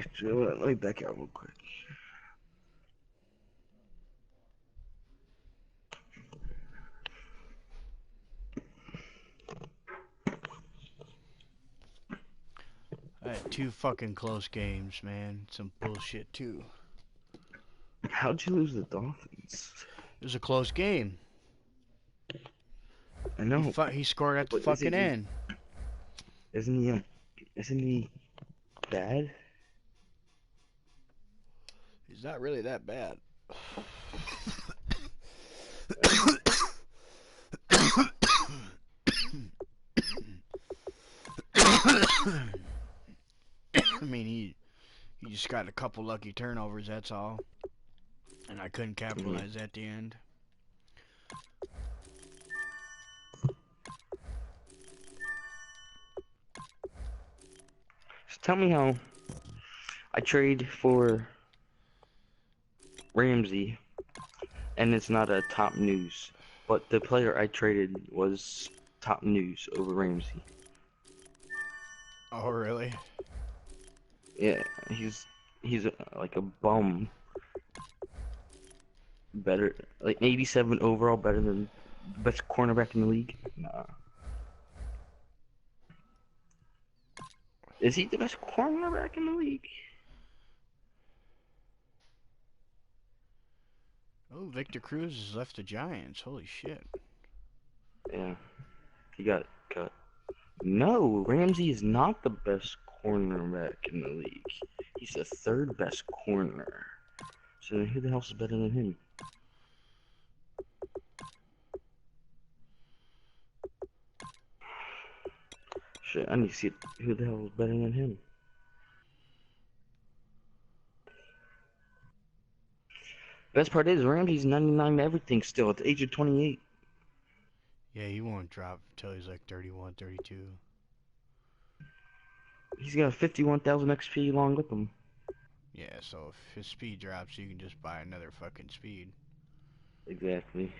Actually, let me back out real quick. I had two fucking close games, man. Some bullshit too. How'd you lose the Dolphins? It was a close game. I He know, he scored at the but fucking end. isn't he isn't he bad? He's not really that bad. I mean, he just got a couple lucky turnovers. That's all, and I couldn't Mhm. capitalize at the end. Just tell me how I trade for Ramsey and it's not a top news, but the player I traded was top news over Ramsey. Oh, really? Yeah, he's like a bum. Better, like 87 overall, better than the best cornerback in the league. Nah, is he the best cornerback in the league? Oh, Victor Cruz has left the Giants. Holy shit. Yeah, he got cut. No, Ramsey is not the best cornerback in the league. He's the third best corner. So then who the hell's better than him? Shit, I need to see who the hell is better than him. Best part is Ramsey's 99 to everything still at the age of 28. Yeah, he won't drop until he's like 31, 32. He's got 51,000 XP along with him. Yeah, so if his speed drops, you can just buy another fucking speed. Exactly.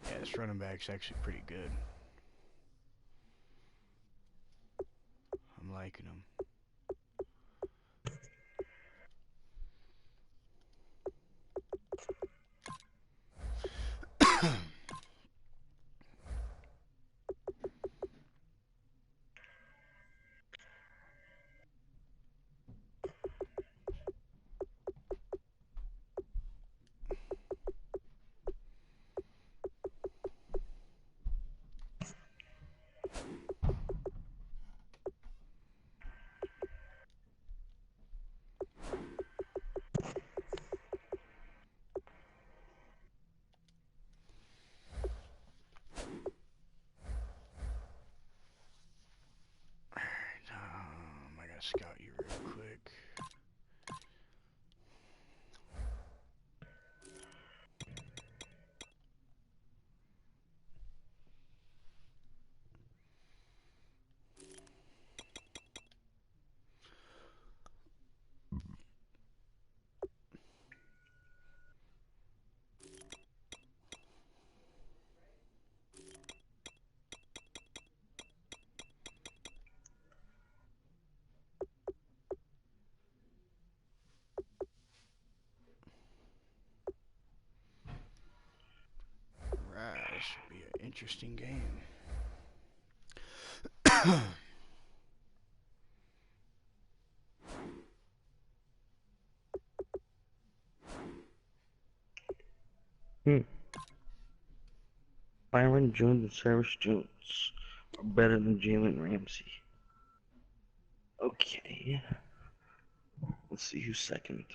Yeah, this running back's actually pretty good. I'm liking him. I gotta scout you real quick. Right, this should be an interesting game. Hmm. Byron Jones and Cyrus Jones are better than Jalen Ramsey. Okay. Let's see who's second.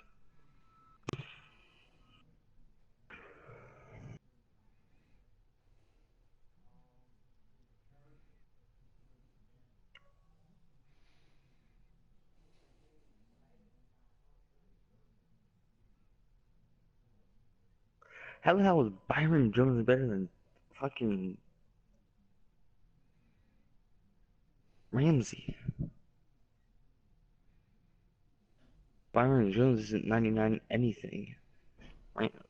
How the hell is Byron Jones better than fucking Ramsey? Byron Jones isn't 99 anything.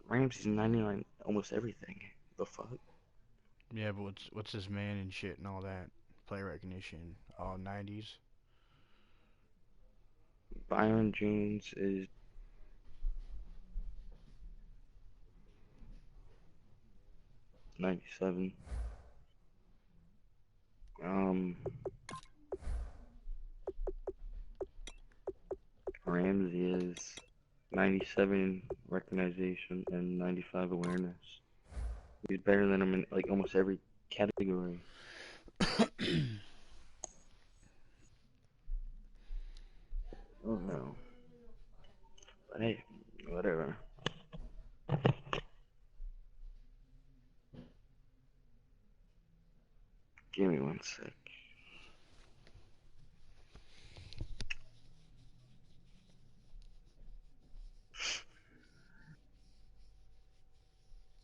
Ramsey's 99 almost everything. The fuck? Yeah, but what's his man and shit and all that? Play recognition, all 90s. Byron Jones is 97. Ramsey is 97 recognition and 95 awareness. He's better than him in like almost every category. Oh no. But hey, whatever. Give me one sec.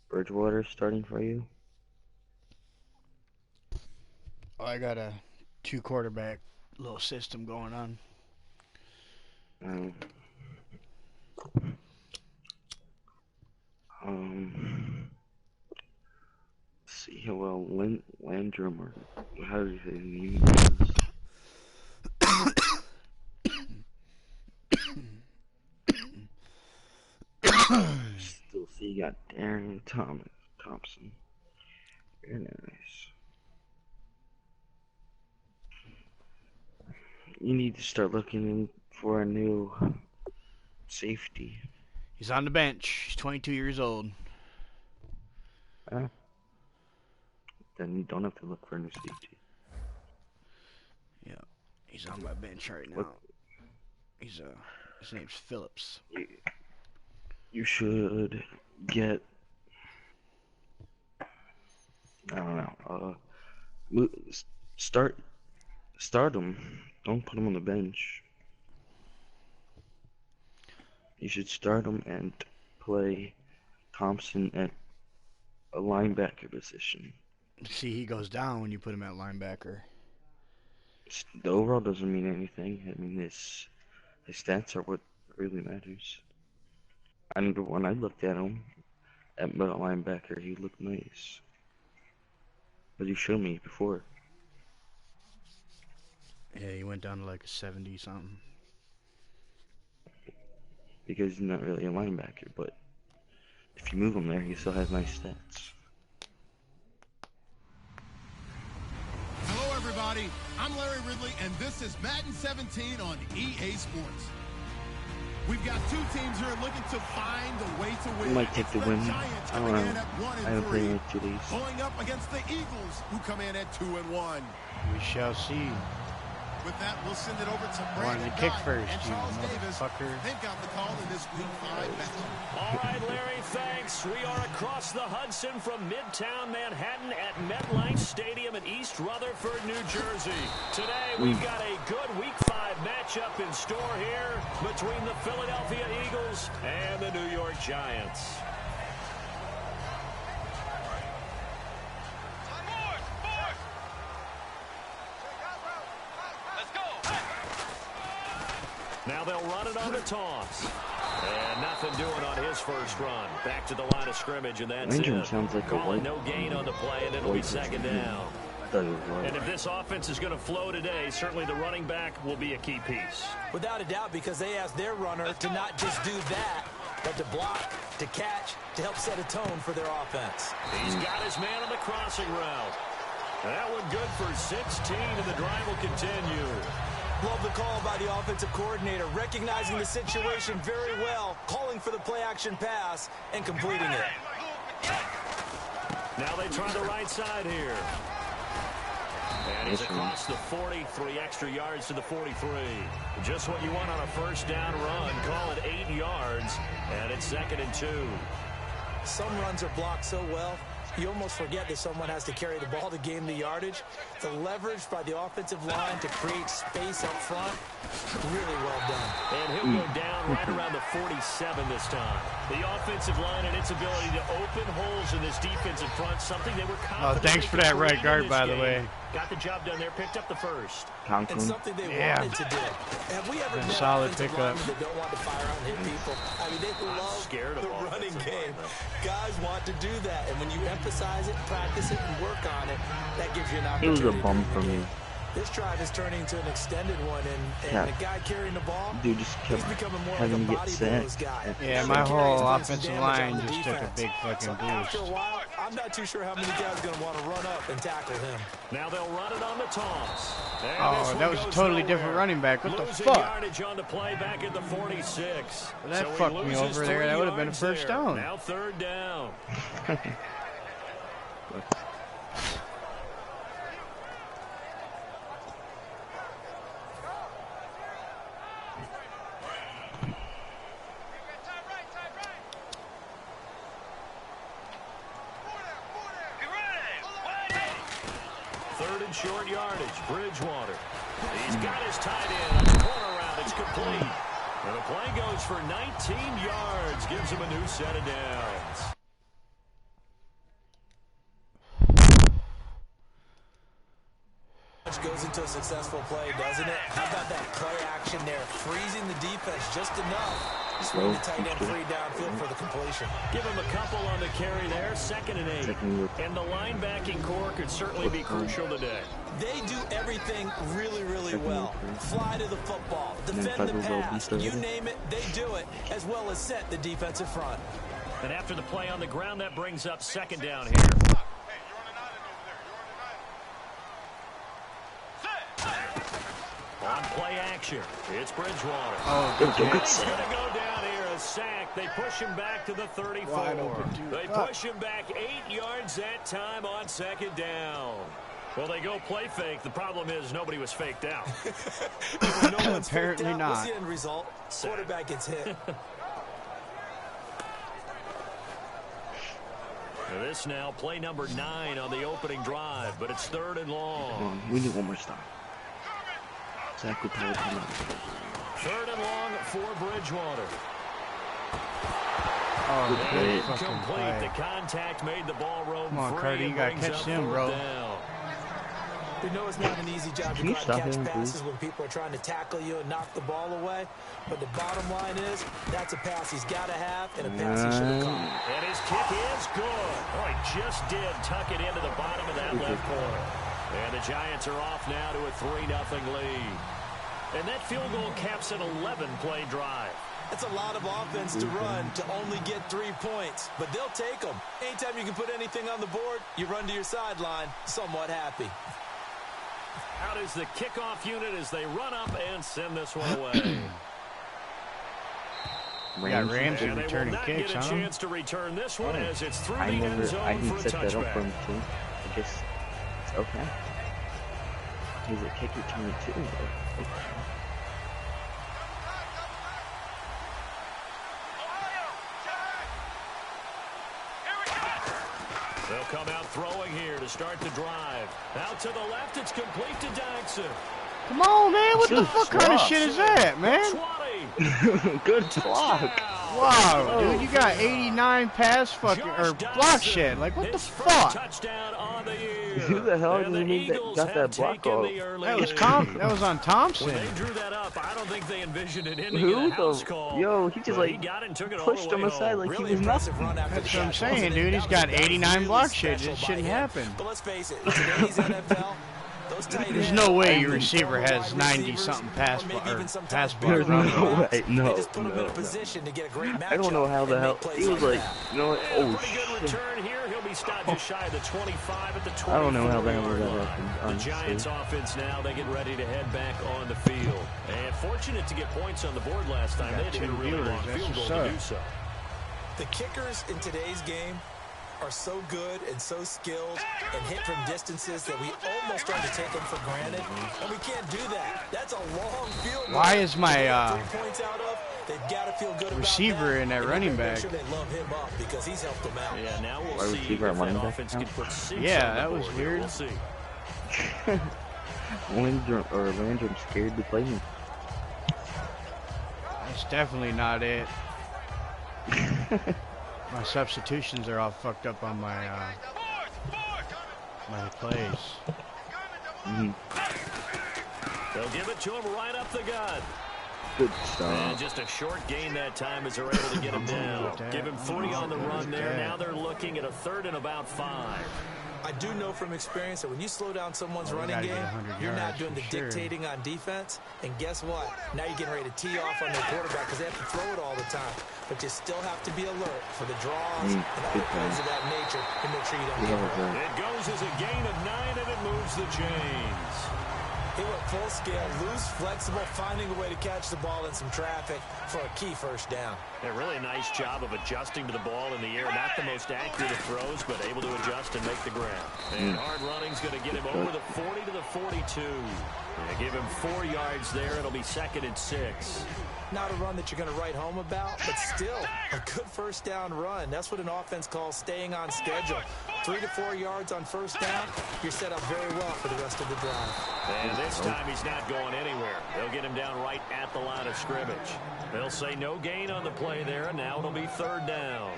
Bridgewater starting for you? I got a 2 quarterback little system going on. Um, let's see how well Landrum, or how do you say his name is? Still see you got Darren Thompson. Very nice. You need to start looking for a new safety. He's on the bench. He's 22 years old. Then you don't have to look for a new safety. Yeah, he's on my bench right now. What? His name's Phillips. You should get, I don't know, start him. Don't put him on the bench. You should start him and play Thompson at a linebacker position. See, he goes down when you put him at linebacker. The overall doesn't mean anything. I mean, his stats are what really matters. I mean, when I looked at him at middle linebacker, he looked nice. But you showed me before. Yeah, he went down to like a 70 something. Because he's not really a linebacker, but if you move him there, he still has nice stats. Hello, everybody. I'm Larry Ridley, and this is Madden 17 on EA Sports. We've got two teams here looking to find a way to win. We might take the win. Giants I don't coming know. in at 1-3, I haven't played in like 2 days. going up against the Eagles, who come in at 2-1. We shall see. With that, we'll send it over to Wanted Brandon to kick Gott first, and you Charles Davis. motherfucker. They've got the call in this Week 5 matchup. All right, Larry, thanks. We are across the Hudson from Midtown Manhattan at MetLife Stadium in East Rutherford, New Jersey. Today, we've got a good Week 5 matchup in store here between the Philadelphia Eagles and the New York Giants. Now they'll run it on the toss. And nothing doing on his first run. Back to the line of scrimmage, and that's Landrum it. sounds like a white. No gain on the play, and it'll be second down. I thought it was white. And if this offense is going to flow today, certainly the running back will be a key piece. Without a doubt, because they asked their runner to not just do that, but to block, to catch, to help set a tone for their offense. He's got his man on the crossing route. That one good for 16, and the drive will continue. Love the call by the offensive coordinator, recognizing the situation very well, calling for the play-action pass, and completing it. Now they try the right side here. And he's across the 40, 3 extra yards to the 43. Just what you want on a first down run. Call it 8 yards, and it's 2nd and 2. Some runs are blocked so well, you almost forget that someone has to carry the ball to gain the yardage. The leverage by the offensive line to create space up front, really well done. And he'll go down right around the 47 this time. The offensive line and its ability to open holes in this defensive front, something they were confident. Oh, thanks for that right guard, by the way. Got the job done there, picked up the first. It's something they wanted to do. Have we ever met solid offensive pickup. linemen that don't want to fire out and hit people? I mean, they love the running game. Guys want to do that, and when you emphasize it, practice it, and work on it, that gives you an It was opportunity. a bum for me. This drive is turning into an extended one, and the guy carrying the ball, Dude just kept he's becoming more having like a to get body sent. blows guy. Yeah, So my he whole carries some offensive damage on line the just took a defense. big fucking So after a boost. while, I'm not too sure how many guys are going to want to run up and tackle him. Now they'll run it on the toss. And Oh, this that one was a goes totally nowhere. different running back. What the Losing fuck? yardage on the play back at the 46. Well, that So he fucked me loses over there. 3 That would have been a yards first there. down. Now third down. Third and short yardage. Bridgewater. He's got his tight end. On the corner route, it's complete. And the play goes for 19 yards. Gives him a new set of downs. Goes into a successful play, doesn't it? How about that play action there? Freezing the defense just enough. Just made the tight end free downfield for the completion. Give him a couple on the carry there. 2nd and 8. And the linebacking core could certainly be crucial today. They do everything really, really well. Fly to the football, defend the pass, you name it, they do it, as well as set the defensive front. And after the play on the ground, that brings up 2nd down here. On play action, it's Bridgewater. Oh, Good He's job. going to go down here, a sack. They push him back to the 34. Wide open, dude. They push him back 8 yards that time on 2nd down. Well, they go play fake. The problem is nobody was faked out. No one's Apparently faked out. not. What's the end result? Quarterback gets hit. This now play number 9 on the opening drive, but it's 3rd and long. We need one more stop. Zach will probably come out. 3rd and long for Bridgewater. Oh, good fucking Incomplete. play. The contact made the ball roam Come on, free. Carter, you and gotta brings catch up him, 4th bro. down. We know it's not an easy job to Can go you out stop and catch him, passes please? when people are trying to tackle you and knock the ball away. But the bottom line is, that's a pass he's got to have and a pass he should have caught. And his kick is good. Oh, he just did tuck it into the bottom of that left corner. And the Giants are off now to a 3-0 lead. And that field goal caps an 11-play drive. It's a lot of offense to run to only get 3 points, but they'll take them. Anytime you can put anything on the board, you run to your sideline somewhat happy. Out is the kickoff unit as they run up and send this one away. We got Ramsey And they will returning not kicks, get a huh? chance to return this one as it's through the I end zone for didn't a set that up for touchback. him too. I guess it's okay. He's a kick return too. Okay. They'll come out throwing here to start the drive. Out to the left, it's complete to Dyson. Come on, man. What the Good fuck kind of block. shit is that, man? 20. Good block. Wow, dude, you got 89 pass fucking or block shit. Like, what the His first fuck? touchdown on the year. Who the hell And the did he that Eagles got have that block taken off? the early That was lead. That was on Thompson. When they drew that up, I don't think they envisioned it ending Who in a house the- call. yo, he just, But like, he got it and took it all pushed the him way aside home. like Really he was impressive nothing. run after That's the what I'm catch, saying, wasn't it? dude. He's That got was 89 really block shit. special This by shouldn't him. happen. But let's face it, in today's NFL, those tight ends, There's no way your and receiver former has wide 90 receivers, something pass or maybe or even sometimes pass bigger block. There's no running backs, way. No, they just put him in no, a no. position to get a great matchup. I don't know how the and hell make plays he was like, that. you know what? Yeah, Oh pretty good shit. return here. He'll be stopped just shy of the 25 at the 24. I don't know how the hell that happened, The honestly. Giants offense now, they get ready to head back on the field. And fortunate to get points on the board last time. They had to hit a really two long fielders, field goal that's to do what's so. The kickers in today's game are so good and so skilled and hit from distances that we almost try to take them for granted, and we can't do that. That's a long field goal. Why is my, To get 3 points out of, they've got to feel good about receiver that, in that and running you better back? make sure they love him up because he's helped them out. Yeah, now we'll Wide see receiver if at running that back offense now? can put 6 Yeah, on the that was board here. weird. We'll see. Landrum scared to play me. That's definitely not it. My substitutions are all fucked up on my my plays. They'll give it to him right up the gut. Good stuff. And just a short gain that time as they're able to get him down. Give him 3 on the run there. Now they're looking at a 3rd and about 5. I do know from experience that when you slow down someone's running game, you're not doing the dictating on defense. And guess what? Now you're getting ready to tee off on their quarterback because they have to throw it all the time. But you still have to be alert for the draws and other things of that nature to make sure you don't get hurt. It goes as a gain of 9, and it moves the chains. He went full scale, loose, flexible, finding a way to catch the ball in some traffic for a key first down. A really nice job of adjusting to the ball in the air. Not the most accurate of throws, but able to adjust and make the grab. And hard running's going to get him over the 40 to the 42. They give him 4 yards there. It'll be 2nd and 6. Not a run that you're going to write home about, but still a good first down run. That's what an offense calls staying on schedule. 3 to 4 yards on first down, you're set up very well for the rest of the drive. And this time he's not going anywhere. They'll get him down right at the line of scrimmage. They'll say no gain on the play there, and now it'll be 3rd down.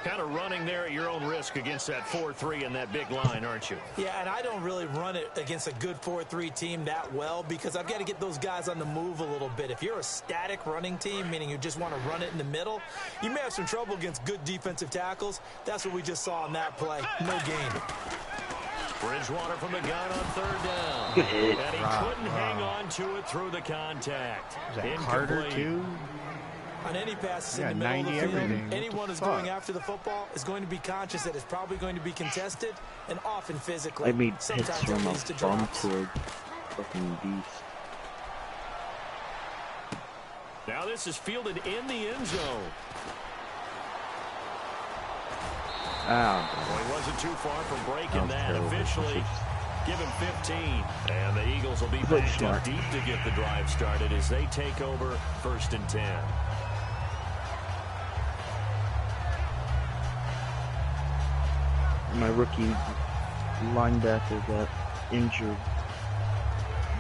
Kind of running there at your own risk against that 4-3 and that big line, aren't you? Yeah, and I don't really run it against a good 4-3 team that well because I've got to get those guys on the move a little bit. If you're a static running team, meaning you just want to run it in the middle, you may have some trouble against good defensive tackles. That's what we just saw on that play. No gain. Bridgewater from the gun on 3rd down. Good hit. And he couldn't hang on to it through the contact. Is that Carter, too? On any passes in Yeah, the middle of the 90 field, everything. anyone who's going after the football is going to be conscious that it's probably going to be contested and often physically. I made hits Sometimes it from leads to a bum drops. to a fucking beast. Now this is fielded in the end zone. Ow. Well, he wasn't too far from breaking that. Terrible. Officially, give him 15. And the Eagles will be backed up deep to get the drive started as they take over 1st and 10. My rookie linebacker got injured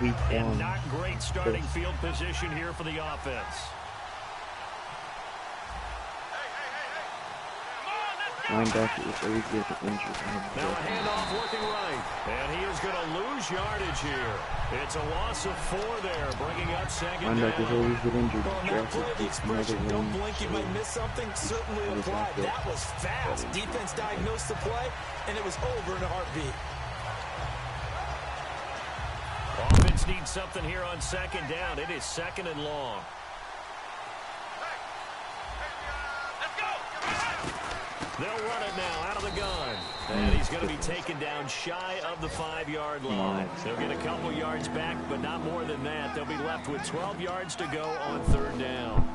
week 1. And not great starting field position here for the offense. Linebacker is always getting injured. Now a handoff looking right. And he is going to lose yardage here. It's a loss of 4 there, bringing up 2nd Linebackers down. always get injured. Well, in that play, the expression, don't blink, you might miss something, certainly applied. That was fast. Defense diagnosed the play, and it was over in a heartbeat. Offense needs something here on 2nd down. It is 2nd and long. They'll run it now out of the gun. And he's going to be taken down shy of the 5-yard line. They'll get a couple yards back, but not more than that. They'll be left with 12 yards to go on 3rd down.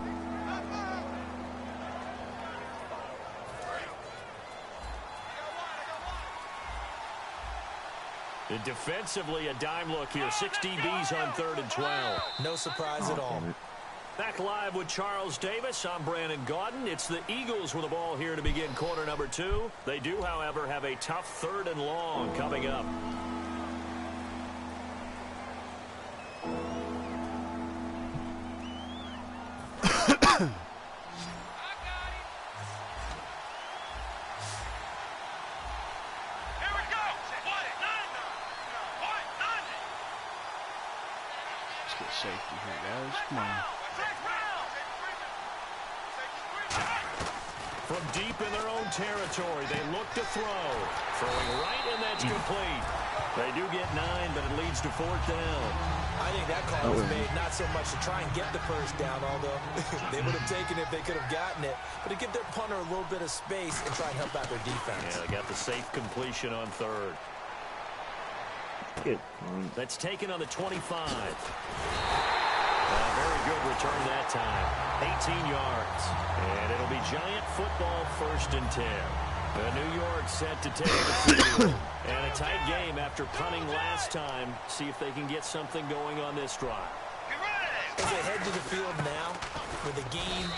And defensively, a dime look here. 6 DBs on 3rd and 12. No surprise at all. Back live with Charles Davis. I'm Brandon Gaudin. It's the Eagles with the ball here to begin quarter number 2. They do, however, have a tough 3rd and long coming up. Let's get safety here, guys. Come on. From deep in their own territory, they look to throw. Throwing right, and that's complete. They do get 9, but it leads to 4th down. I think that call was made not so much to try and get the first down, although they would have taken it if they could have gotten it, but to give their punter a little bit of space and try and help out their defense. Yeah, they got the safe completion on 3rd. Good. That's taken on the 25. Very good return that time. 18 yards. And it'll be Giant football 1st and 10. New York set to take the field. And a tight game after punting last time. See if they can get something going on this drive. As they head to the field now, with the game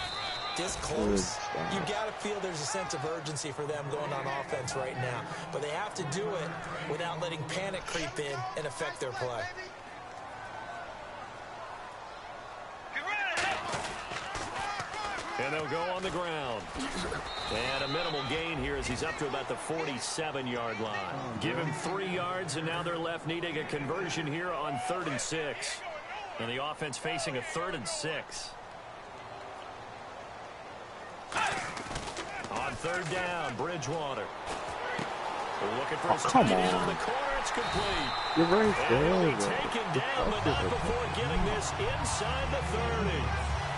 this close, you've got to feel there's a sense of urgency for them going on offense right now. But they have to do it without letting panic creep in and affect their play. And And they'll go on the ground. And a minimal gain here as he's up to about the 47-yard line. Give him 3 yards, and now they're left needing a conversion here on 3rd and 6. And the offense facing a 3rd and 6. On 3rd down, Bridgewater. Looking for his tight end on the corner. It's complete. You're right there. Taken down, but not before getting this inside the 30.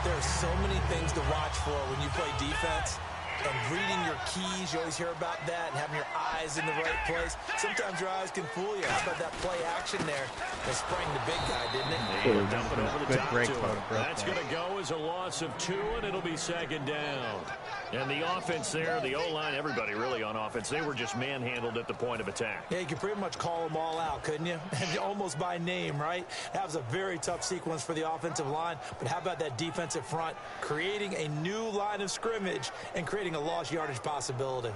There's so many things to watch for when you play defense. And reading your keys, you always hear about that, and having your eyes in the right place. Sometimes your eyes can fool you. How about that play action there? They sprang the big guy, didn't it? Dump it over the Good top break, to him. Bro. That's going to go as a loss of 2, and it'll be 2nd down. And the offense there, the O-line, everybody really on offense, they were just manhandled at the point of attack. Yeah, you could pretty much call them all out, couldn't you? Almost by name, right? That was a very tough sequence for the offensive line. But how about that defensive front? Creating a new line of scrimmage and creating a lost yardage possibility.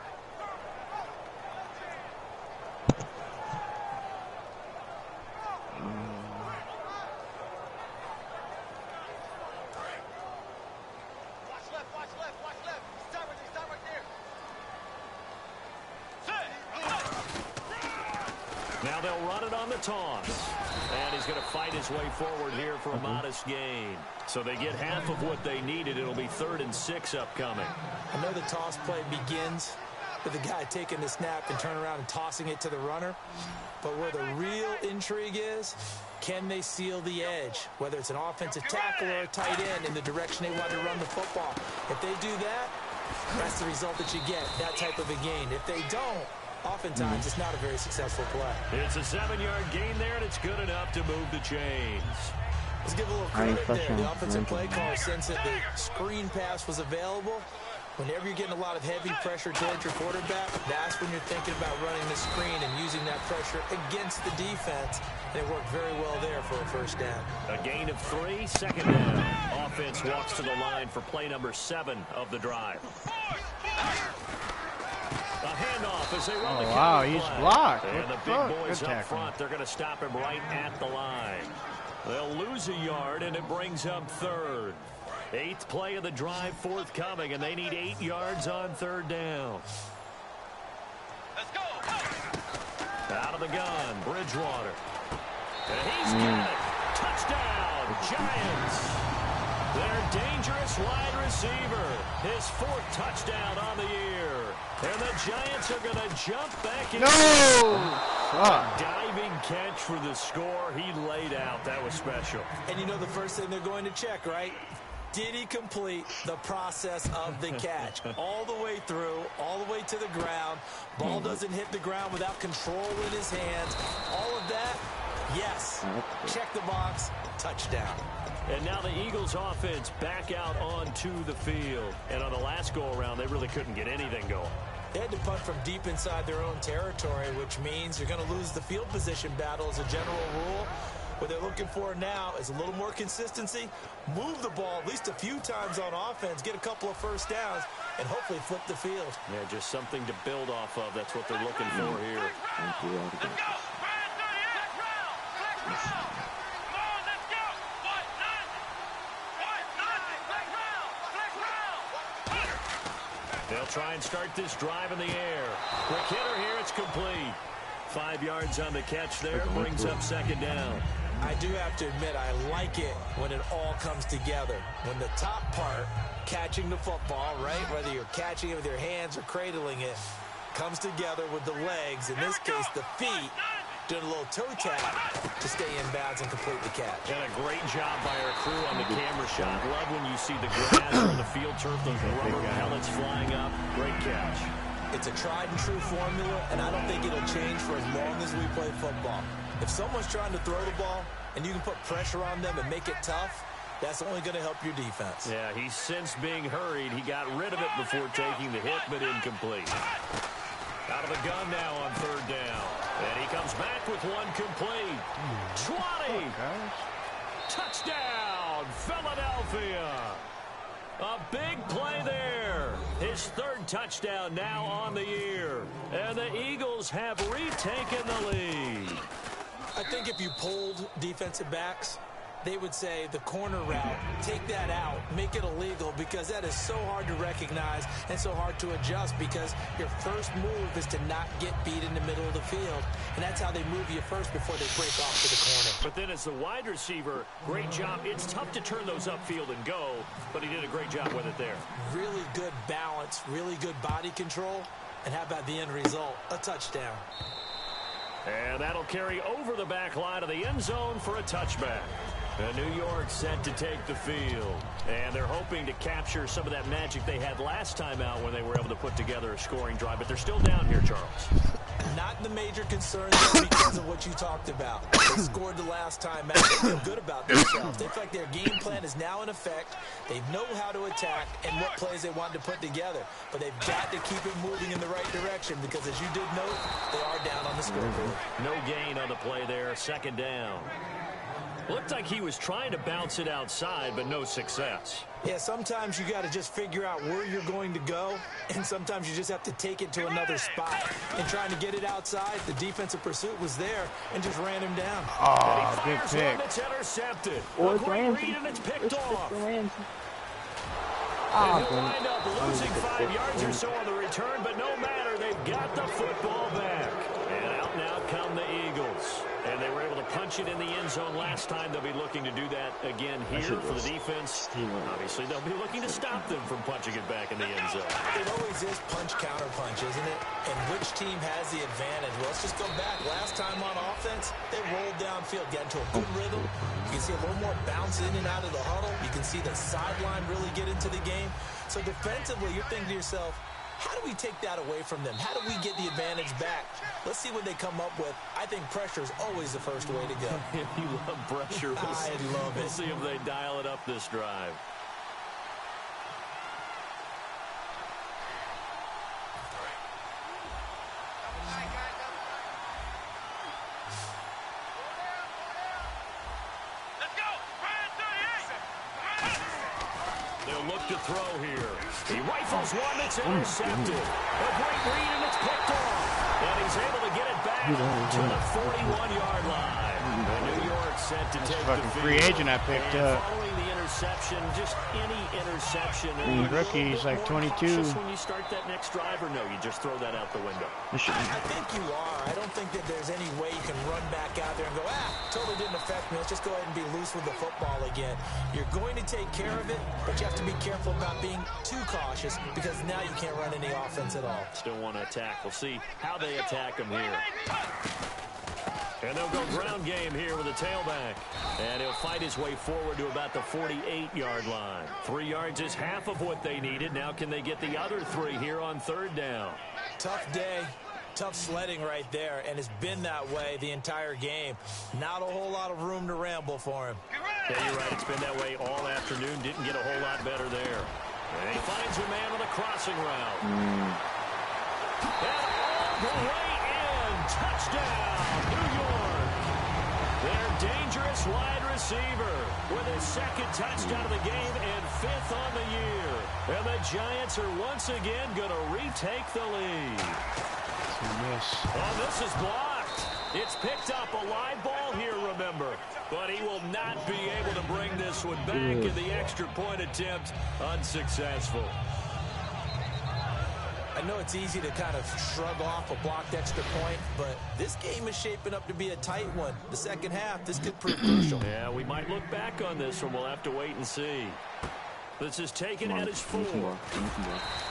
Now they'll run it on the toss. And he's going to fight his way forward here for a modest gain. So they get half of what they needed. It'll be 3rd and 6 upcoming. I know the toss play begins with the guy taking the snap and turning around and tossing it to the runner. But where the real intrigue is, can they seal the edge? Whether it's an offensive tackle or a tight end in the direction they want to run the football. If they do that, that's the result that you get, that type of a gain. If they don't, oftentimes it's not a very successful play. It's a 7-yard gain there, and it's good enough to move the chains. Let's give a little credit there. The offensive play caller, since the screen pass was available, whenever you're getting a lot of heavy pressure towards your quarterback, that's when you're thinking about running the screen and using that pressure against the defense. And it worked very well there for a 1st down. A gain of 3, 2nd down. Offense walks to the line for play number 7 of the drive. A handoff as they run the wow, counter he's play. blocked. And the What big the fuck? boys Good up tackle. front, they're going to stop him right at the line. They'll lose a yard, and it brings up 3rd. 8th play of the drive forthcoming, and they need 8 yards on 3rd down. Let's go. Out of the gun, Bridgewater. And he's got it. Touchdown, Giants. Their dangerous wide receiver. His 4th touchdown on the year. And the Giants are going to jump back in. No! Fuck. Diving catch for the score. He laid out. That was special. And you know the first thing they're going to check, right? Did he complete the process of the catch? All the way through, all the way to the ground. Ball doesn't hit the ground without control in his hands. All of that, yes. Check the box, touchdown. And now the Eagles offense back out onto the field. And on the last go-around, they really couldn't get anything going. They had to punt from deep inside their own territory, which means you're going to lose the field position battle as a general rule. What they're looking for now is a little more consistency, move the ball at least a few times on offense, get a couple of 1st downs, and hopefully flip the field. Yeah, just something to build off of. That's what they're looking for here. Let's go. Flag 38. Flex round. Flex round. Come on, let's go. What? Nothing. What? Nothing. Flex round. Flex round. They'll try and start this drive in the air. Quick hitter here. It's complete. 5 yards on the catch there. Brings up 2nd down. I do have to admit, I like it when it all comes together. When the top part, catching the football, right, whether you're catching it with your hands or cradling it, comes together with the legs, in this case the feet, doing a little toe tap to stay in bounds and complete the catch. And a great job by our crew on the camera shot. Love when you see the grass or the field turf, those rubber pellets flying up. Great catch. It's a tried and true formula, and I don't think it'll change for as long as we play football. If someone's trying to throw the ball and you can put pressure on them and make it tough, that's only going to help your defense. Yeah, he's since being hurried. He got rid of it before taking the hit, but incomplete. Out of the gun now on 3rd down. And he comes back with one complete. 20. Touchdown, Philadelphia. A big play there. His 3rd touchdown now on the year. And the Eagles have retaken the lead. I think if you polled defensive backs they would say the corner route, take that out, make it illegal, because that is so hard to recognize and so hard to adjust, because your first move is to not get beat in the middle of the field. And that's how they move you first before they break off to the corner. But then as the wide receiver, great job. It's tough to turn those upfield and go, but he did a great job with it there. Really good balance, really good body control. And how about the end result? A touchdown. And that'll carry over the back line of the end zone for a touchback. And New York set to take the field. And they're hoping to capture some of that magic they had last time out when they were able to put together a scoring drive. But they're still down here, Charles. Not the major concern because of what you talked about. They scored the last time out. They feel good about themselves. They feel like their game plan is now in effect. They know how to attack and what plays they want to put together. But they've got to keep it moving in the right direction because, as you did note, they are down on the scoreboard. No gain on the play there. Second down. Looked like he was trying to bounce it outside, but no success. Yeah, sometimes you got to just figure out where you're going to go, and sometimes you just have to take it to another spot. And trying to get it outside, the defensive pursuit was there and just ran him down. Oh, good pick. It's intercepted. Or A great Ramsey. read, and it's picked off. Ramsey. And he'll wind up losing 5 yards or so on the return, but no matter, they've got the football back. And out now come the Eagles. And they were able to punch it in the end zone last time. They'll be looking to do that again here for the defense. Obviously, they'll be looking to stop them from punching it back in the end zone. It always is punch-counter-punch, isn't it? And which team has the advantage? Well, let's just go back. Last time on offense, they rolled downfield, got into a good rhythm. You can see a little more bounce in and out of the huddle. You can see the sideline really get into the game. So defensively, you're thinking to yourself, how do we take that away from them? How do we get the advantage back? Let's see what they come up with. I think pressure is always the first way to go. You love pressure. I love it. We'll see if they dial it up this drive. Let's go. Ryan 38. They'll look to throw here. He rifles one that's intercepted. A great read, and it's picked off. And he's able to get it back to the 41-yard line. And New York set to take the Fucking field. free agent I picked And up. following the interception, just any interception. Rookie, he's like 22. Just when you start that next drive, or no, you just throw that out the window. I think you are. I don't think that there's any way you can run back out there and go, totally didn't affect me. Let's just go ahead and be loose with the football again. You're going to take care of it, but you have to be careful about being too cautious because now you can't run any offense at all. Still want to attack. We'll see how they attack him here. And they'll go ground game here with a tailback. And he'll fight his way forward to about the 48-yard line. 3 yards is half of what they needed. Now can they get the other 3 here on third down? Tough day. Tough sledding right there, and it's been that way the entire game. Not a whole lot of room to ramble for him. Yeah, you're right. It's been that way all afternoon. Didn't get a whole lot better there. And he finds a man with a crossing route. And all the way in. Touchdown, New York. Their dangerous wide receiver with his second touchdown of the game and 5th on the year. And the Giants are once again going to retake the lead. Oh, this is blocked. It's picked up a live ball here, remember. But he will not be able to bring this one back in the extra point attempt. Unsuccessful. I know it's easy to kind of shrug off a blocked extra point, but this game is shaping up to be a tight one. The second half, this could prove crucial. Yeah, we might look back on this one. We'll have to wait and see. This is taken at his 4.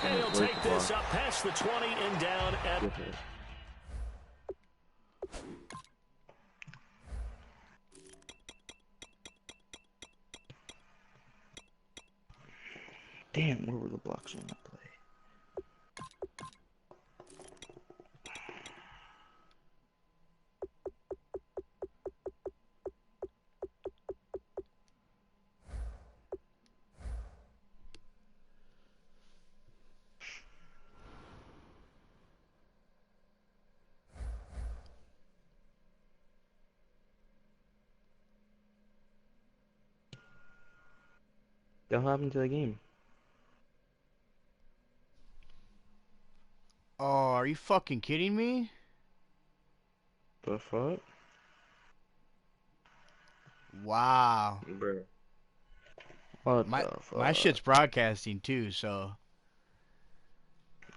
And he'll take this up past the 20 and down at... Damn, where were the blocks on that play? What happened to the game? Oh, are you fucking kidding me? The fuck? Wow. Bro. What My the fuck? my shit's broadcasting too, so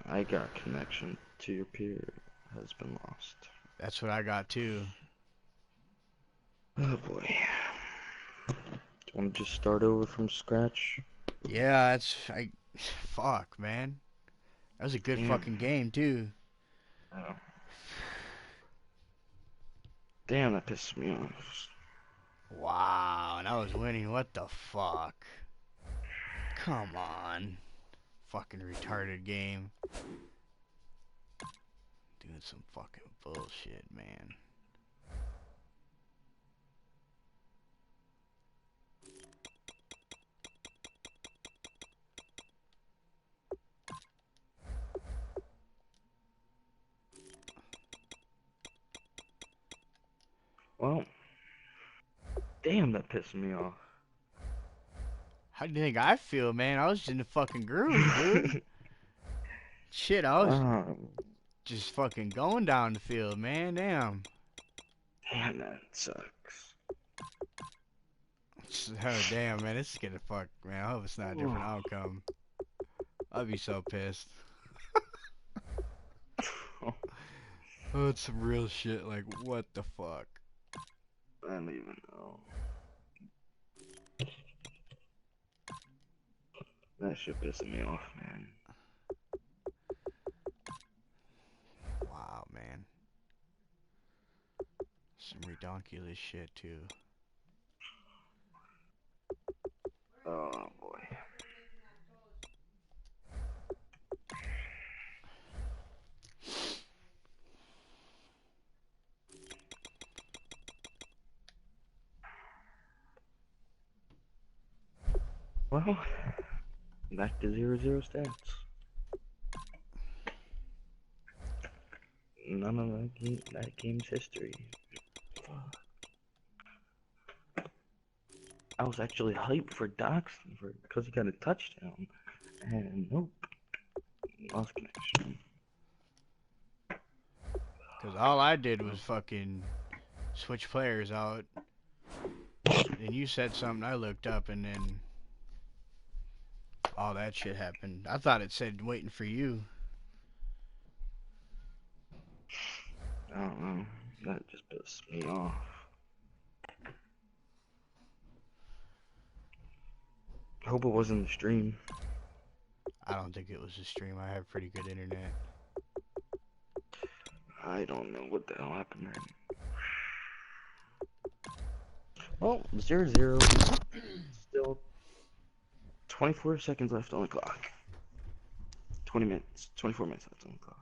I got connection to your peer has been lost. that's what I got too. Oh boy. Do you want to just start over from scratch? Yeah, fuck, man. That was a good Damn. fucking game too. Oh. Damn, that pissed me off. Wow, and I was winning. What the fuck? Come on. Fucking retarded game. Doing some fucking bullshit, man. Well, damn, that pissed me off. How do you think I feel, man? I was in the fucking groove, dude. Shit, I was just fucking going down the field, man. Damn. Damn, that sucks. Oh, damn, man. This is gonna fuck, man. I hope it's not a different outcome. I'd be so pissed. Oh, it's some real shit. Like, what the fuck? I don't even know. That shit pissing me off, man. Wow, man. Some redonkulous shit, too. Oh boy. Well, back to 0-0 stats. None of that game's history. Fuck. I was actually hyped for Doxson because he got a touchdown, and nope, lost connection. Because all I did was fucking switch players out. And you said something, I looked up, and then all that shit happened. I thought it said waiting for you. I don't know. That just pissed me off. I hope it wasn't the stream. I don't think it was a stream. I have pretty good internet. I don't know what the hell happened then. Well, 0-0. Still 24 seconds left on the clock. 20 minutes. 24 minutes left on the clock.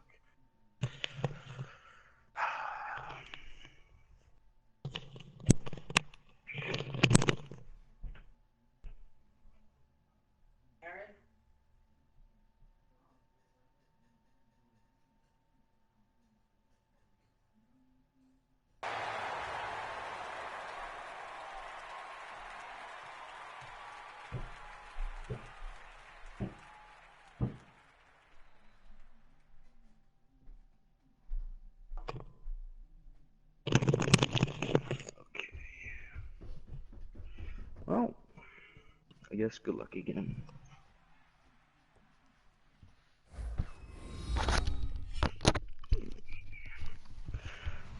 Well, I guess good luck again.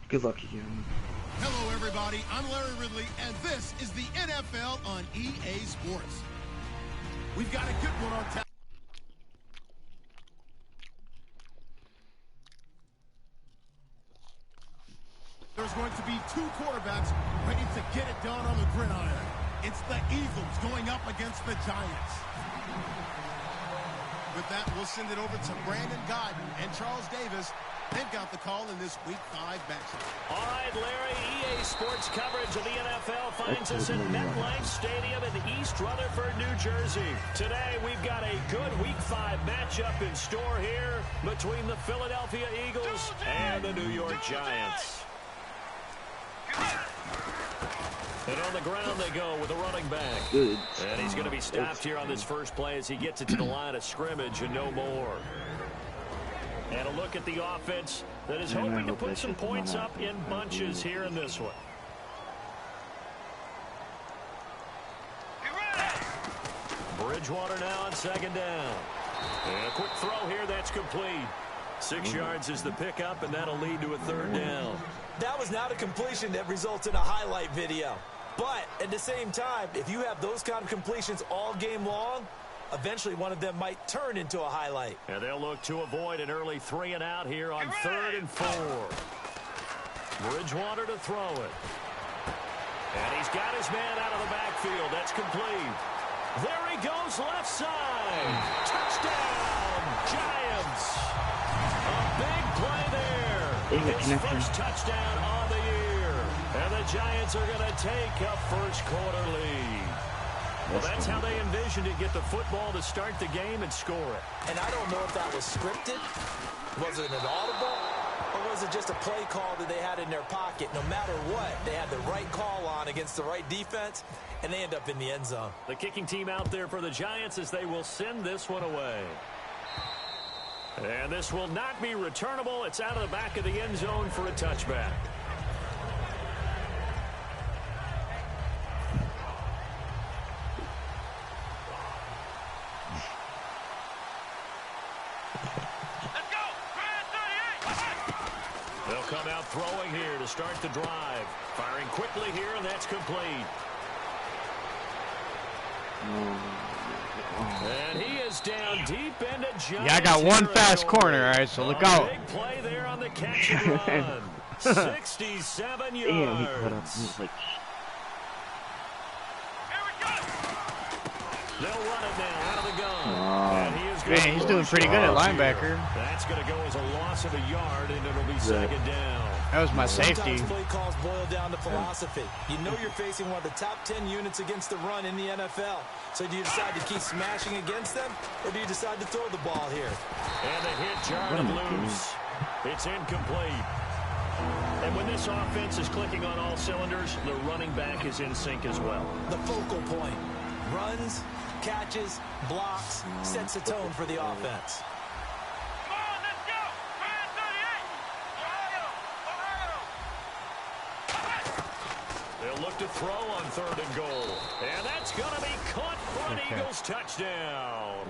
Good luck again. Hello, everybody. I'm Larry Ridley, and this is the NFL on EA Sports. We've got a good one on tap. There's going to be two quarterbacks ready to get it done on the gridiron. It's the Eagles going up against the Giants. With that, we'll send it over to Brandon Godden and Charles Davis. They've got the call in this Week 5 matchup. All right, Larry, EA Sports coverage of the NFL finds us in MetLife Stadium in East Rutherford, New Jersey. Today, we've got a good Week 5 matchup in store here between the Philadelphia Eagles and the New York Giants. And on the ground they go with a running back. Good. And he's going to be stopped here on this first play as he gets it to the line of scrimmage and no more. And a look at the offense that is hoping to put some points up in bunches here in this one. Bridgewater now on second down. And a quick throw here that's complete. 6 yards is the pickup, and that'll lead to a third down. That was not a completion that results in a highlight video. But at the same time, if you have those kind of completions all game long, eventually one of them might turn into a highlight. And they'll look to avoid an early 3 and out here on 3rd and 4. Bridgewater to throw it. And he's got his man out of the backfield. That's complete. There he goes, left side. Touchdown, Giants. A big play there. His first touchdown on the year. And the Giants are going to take a first quarter lead. Well, that's how they envisioned it, get the football to start the game and score it. And I don't know if that was scripted. Was it an audible? Or was it just a play call that they had in their pocket? No matter what, they had the right call on against the right defense, and they end up in the end zone. The kicking team out there for the Giants as they will send this one away. And this will not be returnable. It's out of the back of the end zone for a touchback. They'll come out throwing here to start the drive. Firing quickly here, and that's complete. And he is down deep into Giants. Yeah, I got one fast corner, all right, so look out. Big play there on the catch and run. 67 yards. Damn, he put up. He's like, They'll run it now out of the gun. And he is Man, he's doing pretty good at linebacker. That's going to go as a loss of a yard, and it'll be second down. That was my safety. Sometimes play calls boil down to philosophy. You know you're facing one of the top 10 units against the run in the NFL. So do you decide to keep smashing against them, or do you decide to throw the ball here? And the hit jarred loose. It's incomplete. And when this offense is clicking on all cylinders, the running back is in sync as well. The focal point. Runs, catches, blocks, sets a tone for the offense. Come on, let's go! Brand 38! Ohio! They'll look to throw on 3rd and goal. And that's going to be caught for an Eagles touchdown.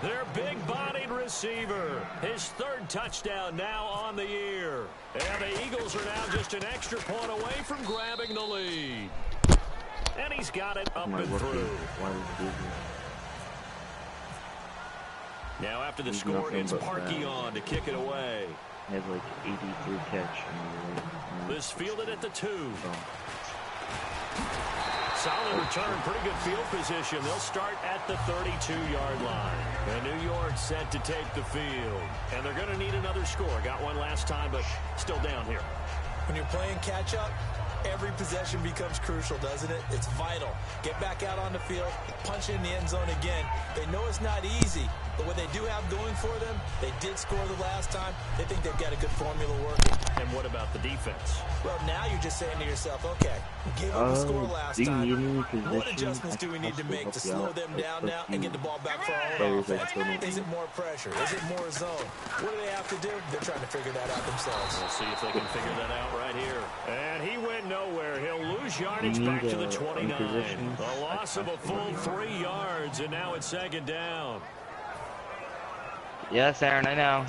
Their big-bodied receiver. His 3rd touchdown now on the year. And the Eagles are now just an extra point away from grabbing the lead. And he's got it up and through. Now after the score, it's Parkey on to kick it away. He had like 83 catch. This fielded at the 2. Solid return, pretty good field position. They'll start at the 32-yard line. And New York set to take the field. And they're going to need another score. Got one last time, but still down here. When you're playing catch-up, every possession becomes crucial, doesn't it? It's vital. Get back out on the field, punch in the end zone again. They know it's not easy, but what they do have going for them, they did score the last time. They think they've got a good formula working. And what about the defense? Well, now you're just saying to yourself, okay, we gave up a score last time. What adjustments do we need to make to slow them down now and get the ball back for our own offense? Is it more pressure? Is it more zone? What do they have to do? They're trying to figure that out themselves. We'll see if they can figure that out right here. And he went nowhere. He'll lose yardage back to the 29. A loss of a full 3 yards, and now it's second down. Yes, Aaron, I know.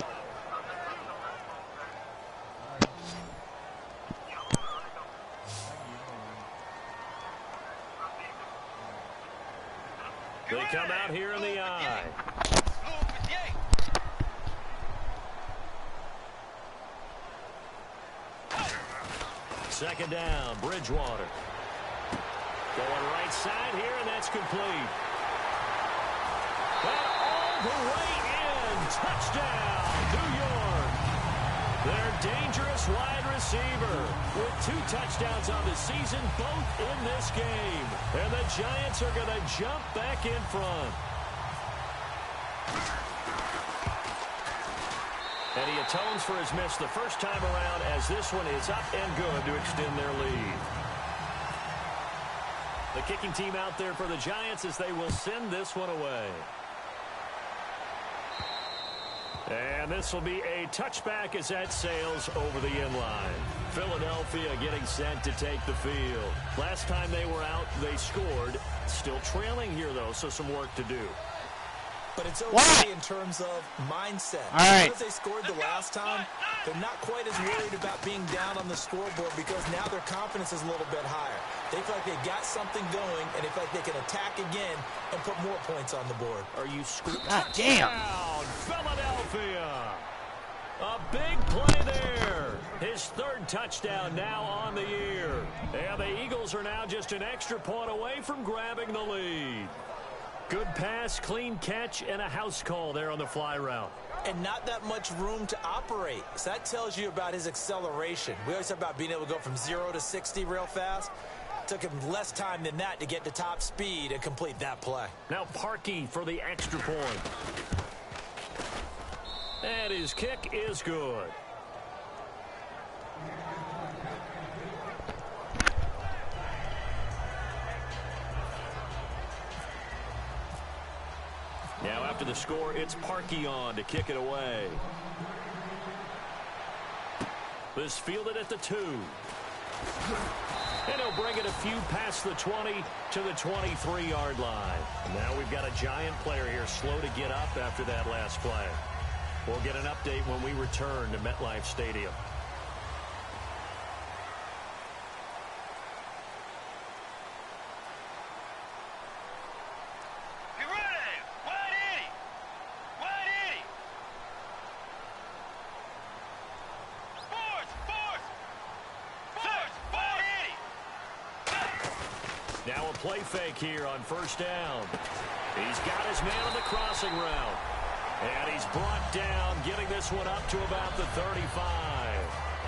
They come out here in the I. Second down, Bridgewater. Going right side here, and that's complete. And all the way in. Touchdown, New York. Their dangerous wide receiver with 2 touchdowns on the season, both in this game. And the Giants are going to jump back in front. And he atones for his miss the first time around as this one is up and good to extend their lead. The kicking team out there for the Giants as they will send this one away. And this will be a touchback as that sails over the inline. Philadelphia getting set to take the field. Last time they were out, they scored. Still trailing here, though, so some work to do. But it's okay in terms of mindset. All right. Because they scored the last time, they're not quite as worried about being down on the scoreboard because now their confidence is a little bit higher. They feel like they got something going, and they feel like they can attack again and put more points on the board. Are you screwed? God damn. Touchdown, Philadelphia. A big play there. His third touchdown now on the year. And the Eagles are now just an extra point away from grabbing the lead. Good pass, clean catch, and a house call there on the fly route. And not that much room to operate. So that tells you about his acceleration. We always talk about being able to go from 0 to 60 real fast. Took him less time than that to get to top speed and complete that play. Now Parkey for the extra point. And his kick is good. Now after the score, it's Parkey on to kick it away. This fielded at the 2. And he'll bring it a few past the 20 to the 23-yard line. Now we've got a giant player here slow to get up after that last play. We'll get an update when we return to MetLife Stadium. Get ready! Wide 80! Wide 80! Force! Force! Force! Wide 80! Now a play fake here on first down. He's got his man on the crossing route. And he's brought down, getting this one up to about the 35.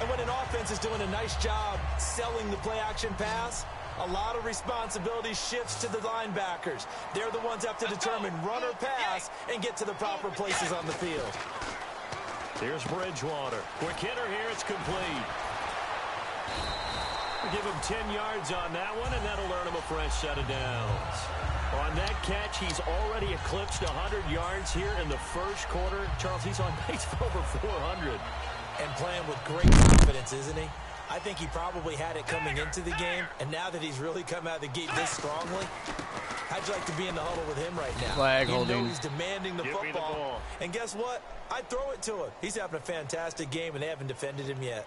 And when an offense is doing a nice job selling the play-action pass, a lot of responsibility shifts to the linebackers. They're the ones that have to determine run or pass and get to the proper places on the field. Here's Bridgewater. Quick hitter here. It's complete. We'll give him 10 yards on that one, and that'll earn him a fresh set of downs. On that catch, he's already eclipsed 100 yards here in the first quarter. Charles, he's on pace for over 400. And playing with great confidence, isn't he? I think he probably had it coming into the game, and now that he's really come out of the gate this strongly, how'd you like to be in the huddle with him right now? Flag you holding. know he's demanding the Give me the football. ball. And guess what? I'd throw it to him. He's having a fantastic game, and they haven't defended him yet.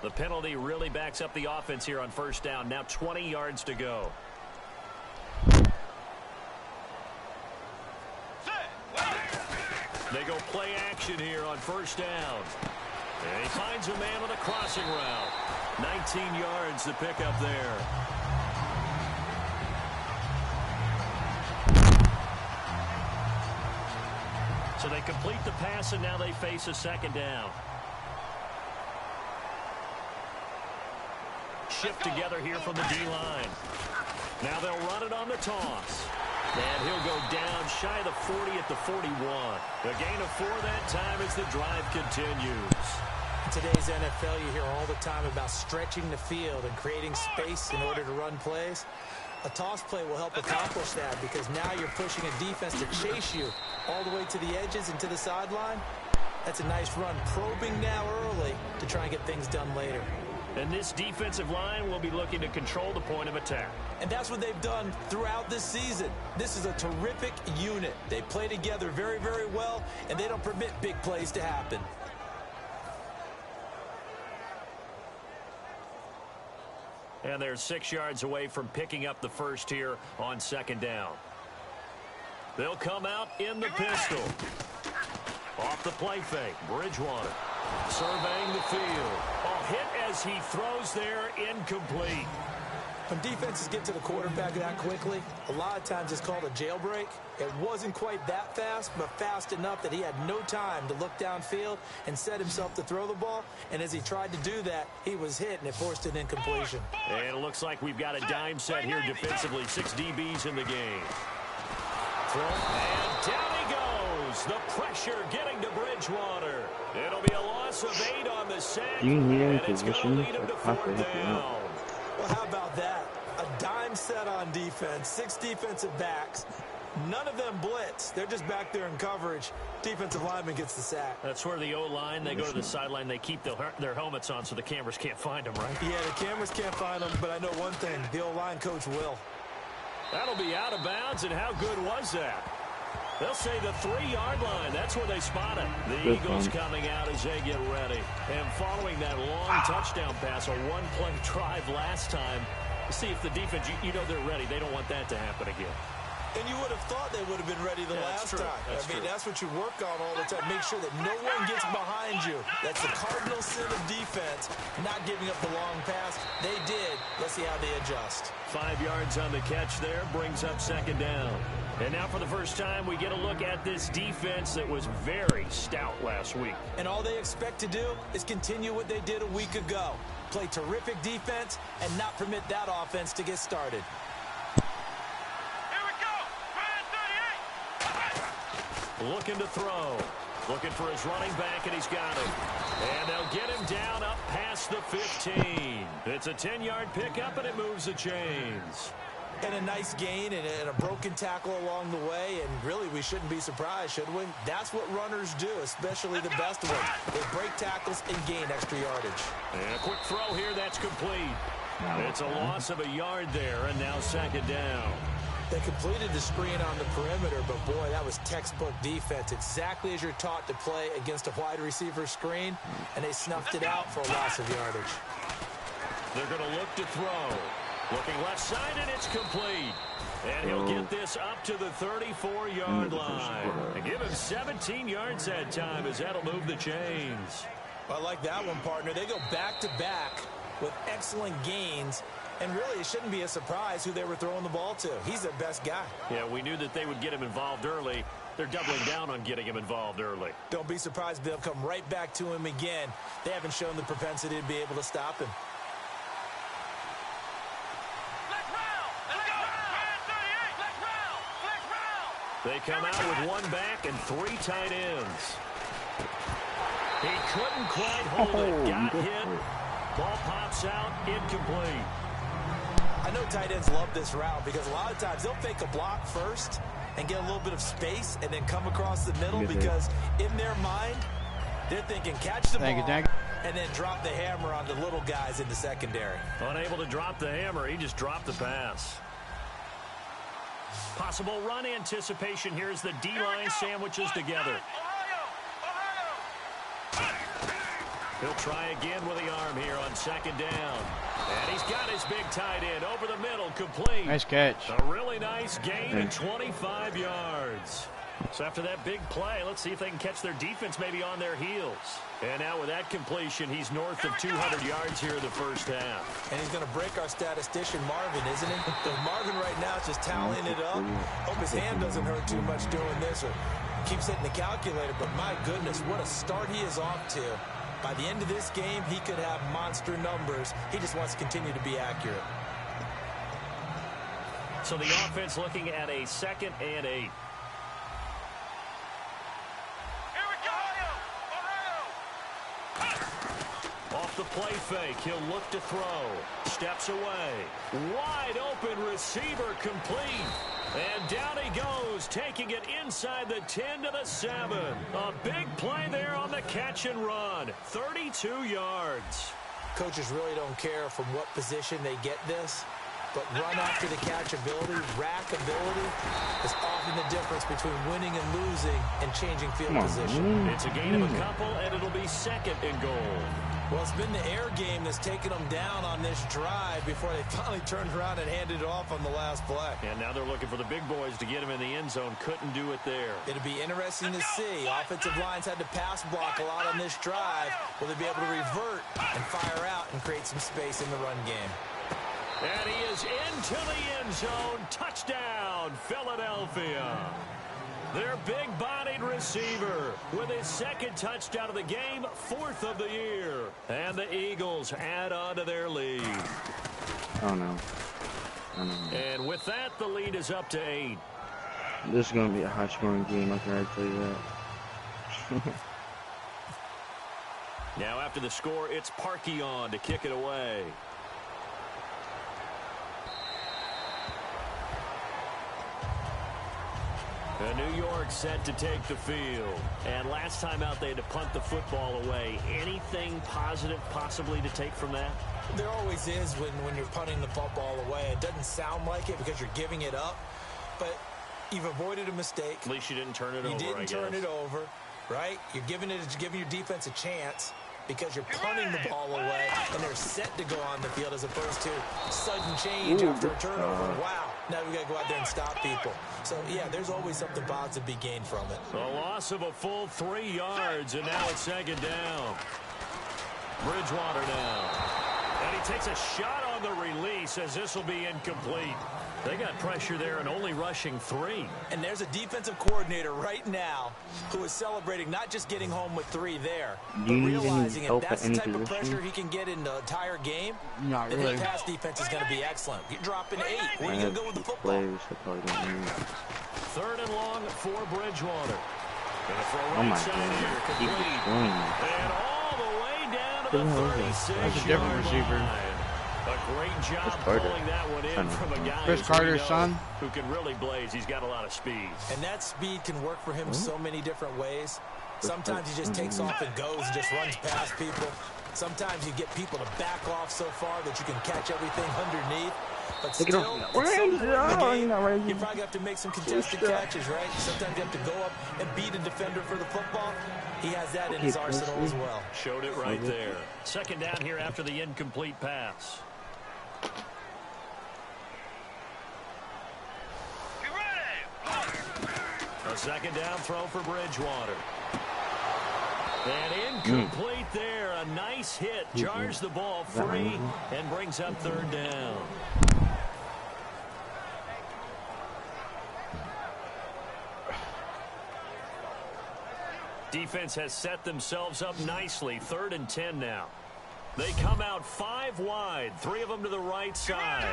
The penalty really backs up the offense here on first down. Now 20 yards to go. They go play action here on first down. And he finds a man on the crossing route. 19 yards to pick up there. So they complete the pass, and now they face a second down. Shift together here from the D-line. Now they'll run it on the toss. And he'll go down shy of the 40 at the 41. A gain of 4 that time as the drive continues. In today's NFL, you hear all the time about stretching the field and creating space in order to run plays. A toss play will help accomplish that because now you're pushing a defense to chase you all the way to the edges and to the sideline. That's a nice run, probing now early to try and get things done later. And this defensive line will be looking to control the point of attack. And that's what they've done throughout this season. This is a terrific unit. They play together very, very well, and they don't permit big plays to happen. And they're 6 yards away from picking up the first here on second down. They'll come out in the pistol. Off the play fake, Bridgewater surveying the field. A hit as he throws there, incomplete. When defenses get to the quarterback that quickly, a lot of times it's called a jailbreak. It wasn't quite that fast, but fast enough that he had no time to look downfield and set himself to throw the ball. And as he tried to do that, he was hit, and it forced an incompletion. And it looks like we've got a dime set here defensively. 6 DBs in the game. Throw, and down he goes. goes. The pressure getting to Bridgewater. It'll be a loss of 8 on the sack, Do you need and any it's going to position? lead him to I'll have to 4th help you down. out. Well, how about that? A dime set on defense, 6 defensive backs. None of them blitz. They're just back there in coverage. Defensive lineman gets the sack. That's where the O-line, they go to the sideline, they keep their helmets on so the cameras can't find them, right? Yeah, the cameras can't find them, but I know one thing. The O-line coach will. That'll be out of bounds, and how good was that? They'll say the 3-yard line. That's where they spot it. The Eagles coming out as they get ready. And following that long touchdown pass, a one-play drive last time, see if the defense, you know they're ready. They don't want that to happen again. And you would have thought they would have been ready the last time. That's what you work on all the time. Make sure that no one gets behind you. That's the cardinal sin of defense, not giving up the long pass. They did. Let's see how they adjust. 5 yards on the catch there, brings up 2nd down. And now for the first time, we get a look at this defense that was very stout last week. And all they expect to do is continue what they did a week ago. Play terrific defense and not permit that offense to get started. Looking to throw. Looking for his running back, and he's got him. And they'll get him down up past the 15. It's a 10-yard pickup, and it moves the chains. And a nice gain and a broken tackle along the way, and really we shouldn't be surprised, should we? That's what runners do, especially the best of them. They break tackles and gain extra yardage. And a quick throw here, that's complete. It's a loss of a yard there, and now 2nd down. They completed the screen on the perimeter, but boy, that was textbook defense. Exactly as you're taught to play against a wide receiver screen, and they snuffed it out for a loss of yardage. They're going to look to throw. Looking left side, and it's complete. And he'll get this up to the 34-yard line. And give him 17 yards that time, as that'll move the chains. I like that one, partner. They go back-to-back with excellent gains. And really, it shouldn't be a surprise who they were throwing the ball to. He's their best guy. Yeah, we knew that they would get him involved early. They're doubling down on getting him involved early. Don't be surprised if they'll come right back to him again. They haven't shown the propensity to be able to stop him. They come out with 1 back and 3 tight ends. He couldn't quite hold it. Got hit. Ball pops out. Incomplete. I know tight ends love this route because a lot of times they'll fake a block first and get a little bit of space and then come across the middle because in their mind, they're thinking catch the ball and then drop the hammer on the little guys in the secondary. Unable to drop the hammer, he just dropped the pass. Possible run anticipation here as the D-line sandwiches together. He'll try again with the arm here on 2nd down. And he's got his big tight end over the middle, complete. Nice catch. A really nice gain of 25 yards. So after that big play, let's see if they can catch their defense maybe on their heels. And now with that completion, he's north of 200 yards here in the first half. And he's going to break our statistician Marvin, isn't he? Because Marvin right now is just tallying it up. Hope his hand doesn't hurt too much doing this or keeps hitting the calculator. But my goodness, what a start he is off to. By the end of this game, he could have monster numbers. He just wants to continue to be accurate. So the offense looking at a 2nd and 8. Off the play fake, he'll look to throw. Steps away. Wide open receiver complete. And down he goes, taking it inside the 10 to the 7. A big play there on the catch and run. 32 yards. Coaches really don't care from what position they get this, but run after the catch ability, rack ability, is often the difference between winning and losing and changing field position. It's a gain of a couple, and it'll be 2nd and goal. Well, it's been the air game that's taken them down on this drive before they finally turned around and handed it off on the last play. And now they're looking for the big boys to get him in the end zone. Couldn't do it there. It'll be interesting to see. Offensive lines had to pass block a lot on this drive. Will they be able to revert and fire out and create some space in the run game? And he is into the end zone. Touchdown, Philadelphia. Their big-bodied receiver with his 2nd touchdown of the game, 4th of the year. And the Eagles add on to their lead. Oh, no. And with that, the lead is up to 8. This is going to be a high-scoring game, I can already tell you that. Now after the score, it's Parkey on to kick it away. New York set to take the field. And last time out, they had to punt the football away. Anything positive possibly to take from that? There always is when you're punting the football away. It doesn't sound like it because you're giving it up, but you've avoided a mistake. At least you didn't turn it over, I guess. You didn't turn it over, right? You're giving your defense a chance because you're punting the ball away, and they're set to go on the field as opposed to sudden change after a turnover. Wow, now we got to go out there and stop people. So, yeah, there's always something positive to be gained from it. A loss of a full 3 yards, and now it's second down. Bridgewater now. And he takes a shot on the release as this will be incomplete. They got pressure there and only rushing 3. And there's a defensive coordinator right now who is celebrating not just getting home with 3 there, but realizing if that's the type of pressure he can get in the entire game, Not then really. his pass defense is going to be excellent. You're dropping 8. Where are you going to go with the football? Third and long for Bridgewater. And a throw Oh right my side God. here, Keep complete. going. And all the way down to the That's 36-yard a different receiver. line. A great job Carter. pulling that one in from a guy Chris who's Carter's we know son. who can really blaze. He's got a lot of speed. And that speed can work for him so many different ways. Sometimes he just takes off and goes and just runs past people. Sometimes you get people to back off so far that you can catch everything underneath. But Take it still, off. at some point in the game, Not right. you probably have to make some contested catches, right? Sometimes you have to go up and beat a defender for the football. He has that in his arsenal as well. Showed it right there. Second down here after the incomplete pass. Get ready. A second down throw for Bridgewater. And incomplete there. A nice hit. Jars the ball free and brings up third down. Defense has set themselves up nicely. 3rd and 10 now. They come out 5 wide. 3 of them to the right side.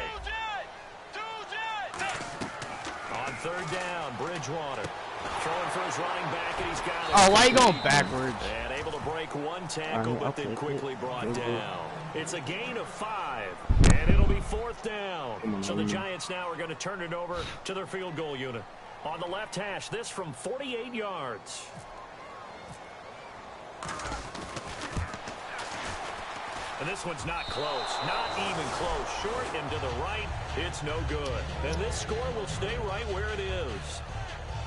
On third down, Bridgewater. Throwing for his running back, and he's got it. Oh, why are you going backwards? And able to break one tackle, but then quickly brought down. It's a gain of 5, and it'll be 4th down. So the Giants now are going to turn it over to their field goal unit. On the left hash, this from 48 yards. And this one's not close. Not even close. Short and to the right. It's no good. And this score will stay right where it is.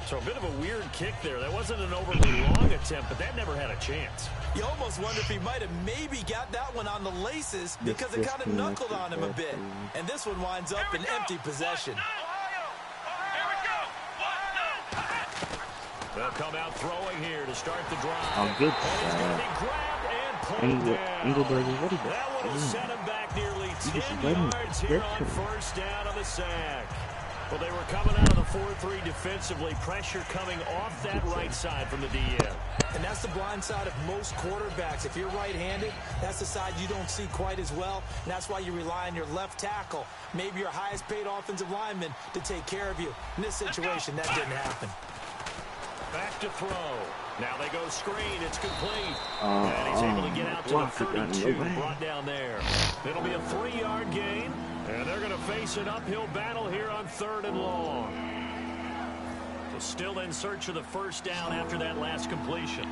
So a bit of a weird kick there. That wasn't an overly long attempt, but that never had a chance. You almost wonder if he might have maybe got that one on the laces because it kind of knuckled on him a bit. And this one winds up an empty possession. They'll come out throwing here to start the drive. Oh, good. And he's going to be grabbed and pulled down. That one will set him back nearly 10 yards here on first down on the sack. Well, they were coming out of the 4-3 defensively. Pressure coming off that right side from the DM. And that's the blind side of most quarterbacks. If you're right-handed, that's the side you don't see quite as well. And that's why you rely on your left tackle, maybe your highest-paid offensive lineman, to take care of you. In this situation, that didn't happen. Back to throw. Now they go screen. It's complete. And he's able to get out to the 32. Brought down there. It'll be a 3-yard gain. And they're going to face an uphill battle here on 3rd and long. So still in search of the first down after that last completion.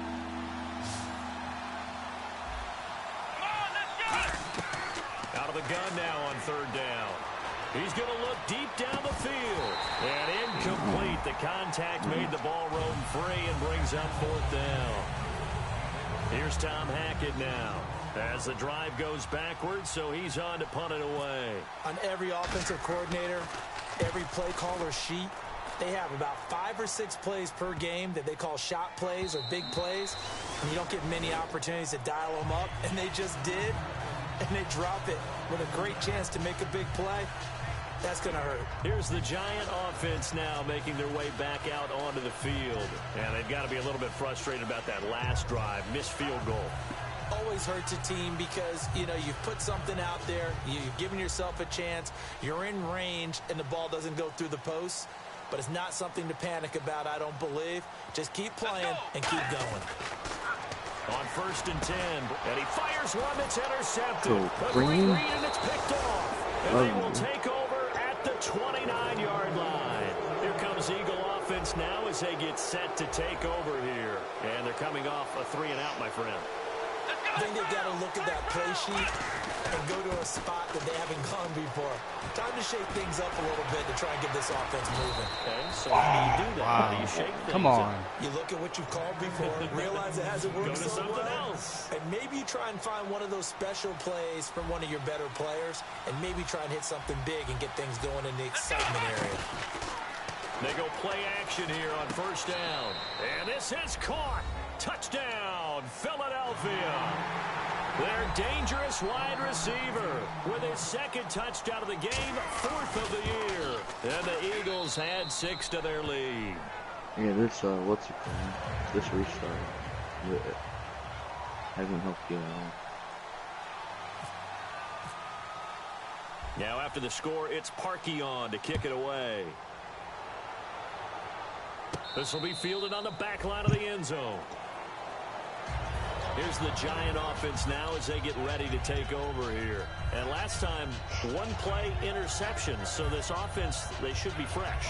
Out of the gun now on 3rd down. He's going to look deep down the field. And incomplete. The contact made the ball roam free and brings up 4th down. Here's Tom Hackett now. As the drive goes backwards, so he's on to punt it away. On every offensive coordinator, every play caller sheet, they have about 5 or 6 plays per game that they call shot plays or big plays. And you don't get many opportunities to dial them up. And they just did. And they drop it with a great chance to make a big play. That's going to hurt. Here's the Giant offense now making their way back out onto the field. And they've got to be a little bit frustrated about that last drive. Missed field goal. Always hurts a team because, you know, you've put something out there, you've given yourself a chance, you're in range, and the ball doesn't go through the post. but it's not something to panic about, I don't believe. Just keep playing and keep going. On 1st and 10, and he fires one that's intercepted. So A great read, and it's picked off. And they will take over at the 29-yard line. Here comes Eagle offense now as they get set to take over here. And they're coming off a 3-and-out, my friend. I think they've got to look at that play sheet and go to a spot that they haven't gone before. Time to shake things up a little bit to try and get this offense moving. Okay, so how do you do that? How do you shake things Come on. up? You look at what you've called before, realize it hasn't worked Go to so something well, else. and maybe you try and find one of those special plays from one of your better players, and maybe try and hit something big and get things going in the excitement area. They go play action here on 1st down. And this is caught. Touchdown, Philadelphia. Their dangerous wide receiver with his 2nd touchdown of the game, 4th of the year. And the Eagles had 6 to their lead. Yeah, this, what's it called? This restart. It hasn't helped you at all. Now after the score, it's Parkey on to kick it away. This will be fielded on the back line of the end zone. Here's the Giant offense now as they get ready to take over here. And last time, 1 play interception. So this offense, they should be fresh.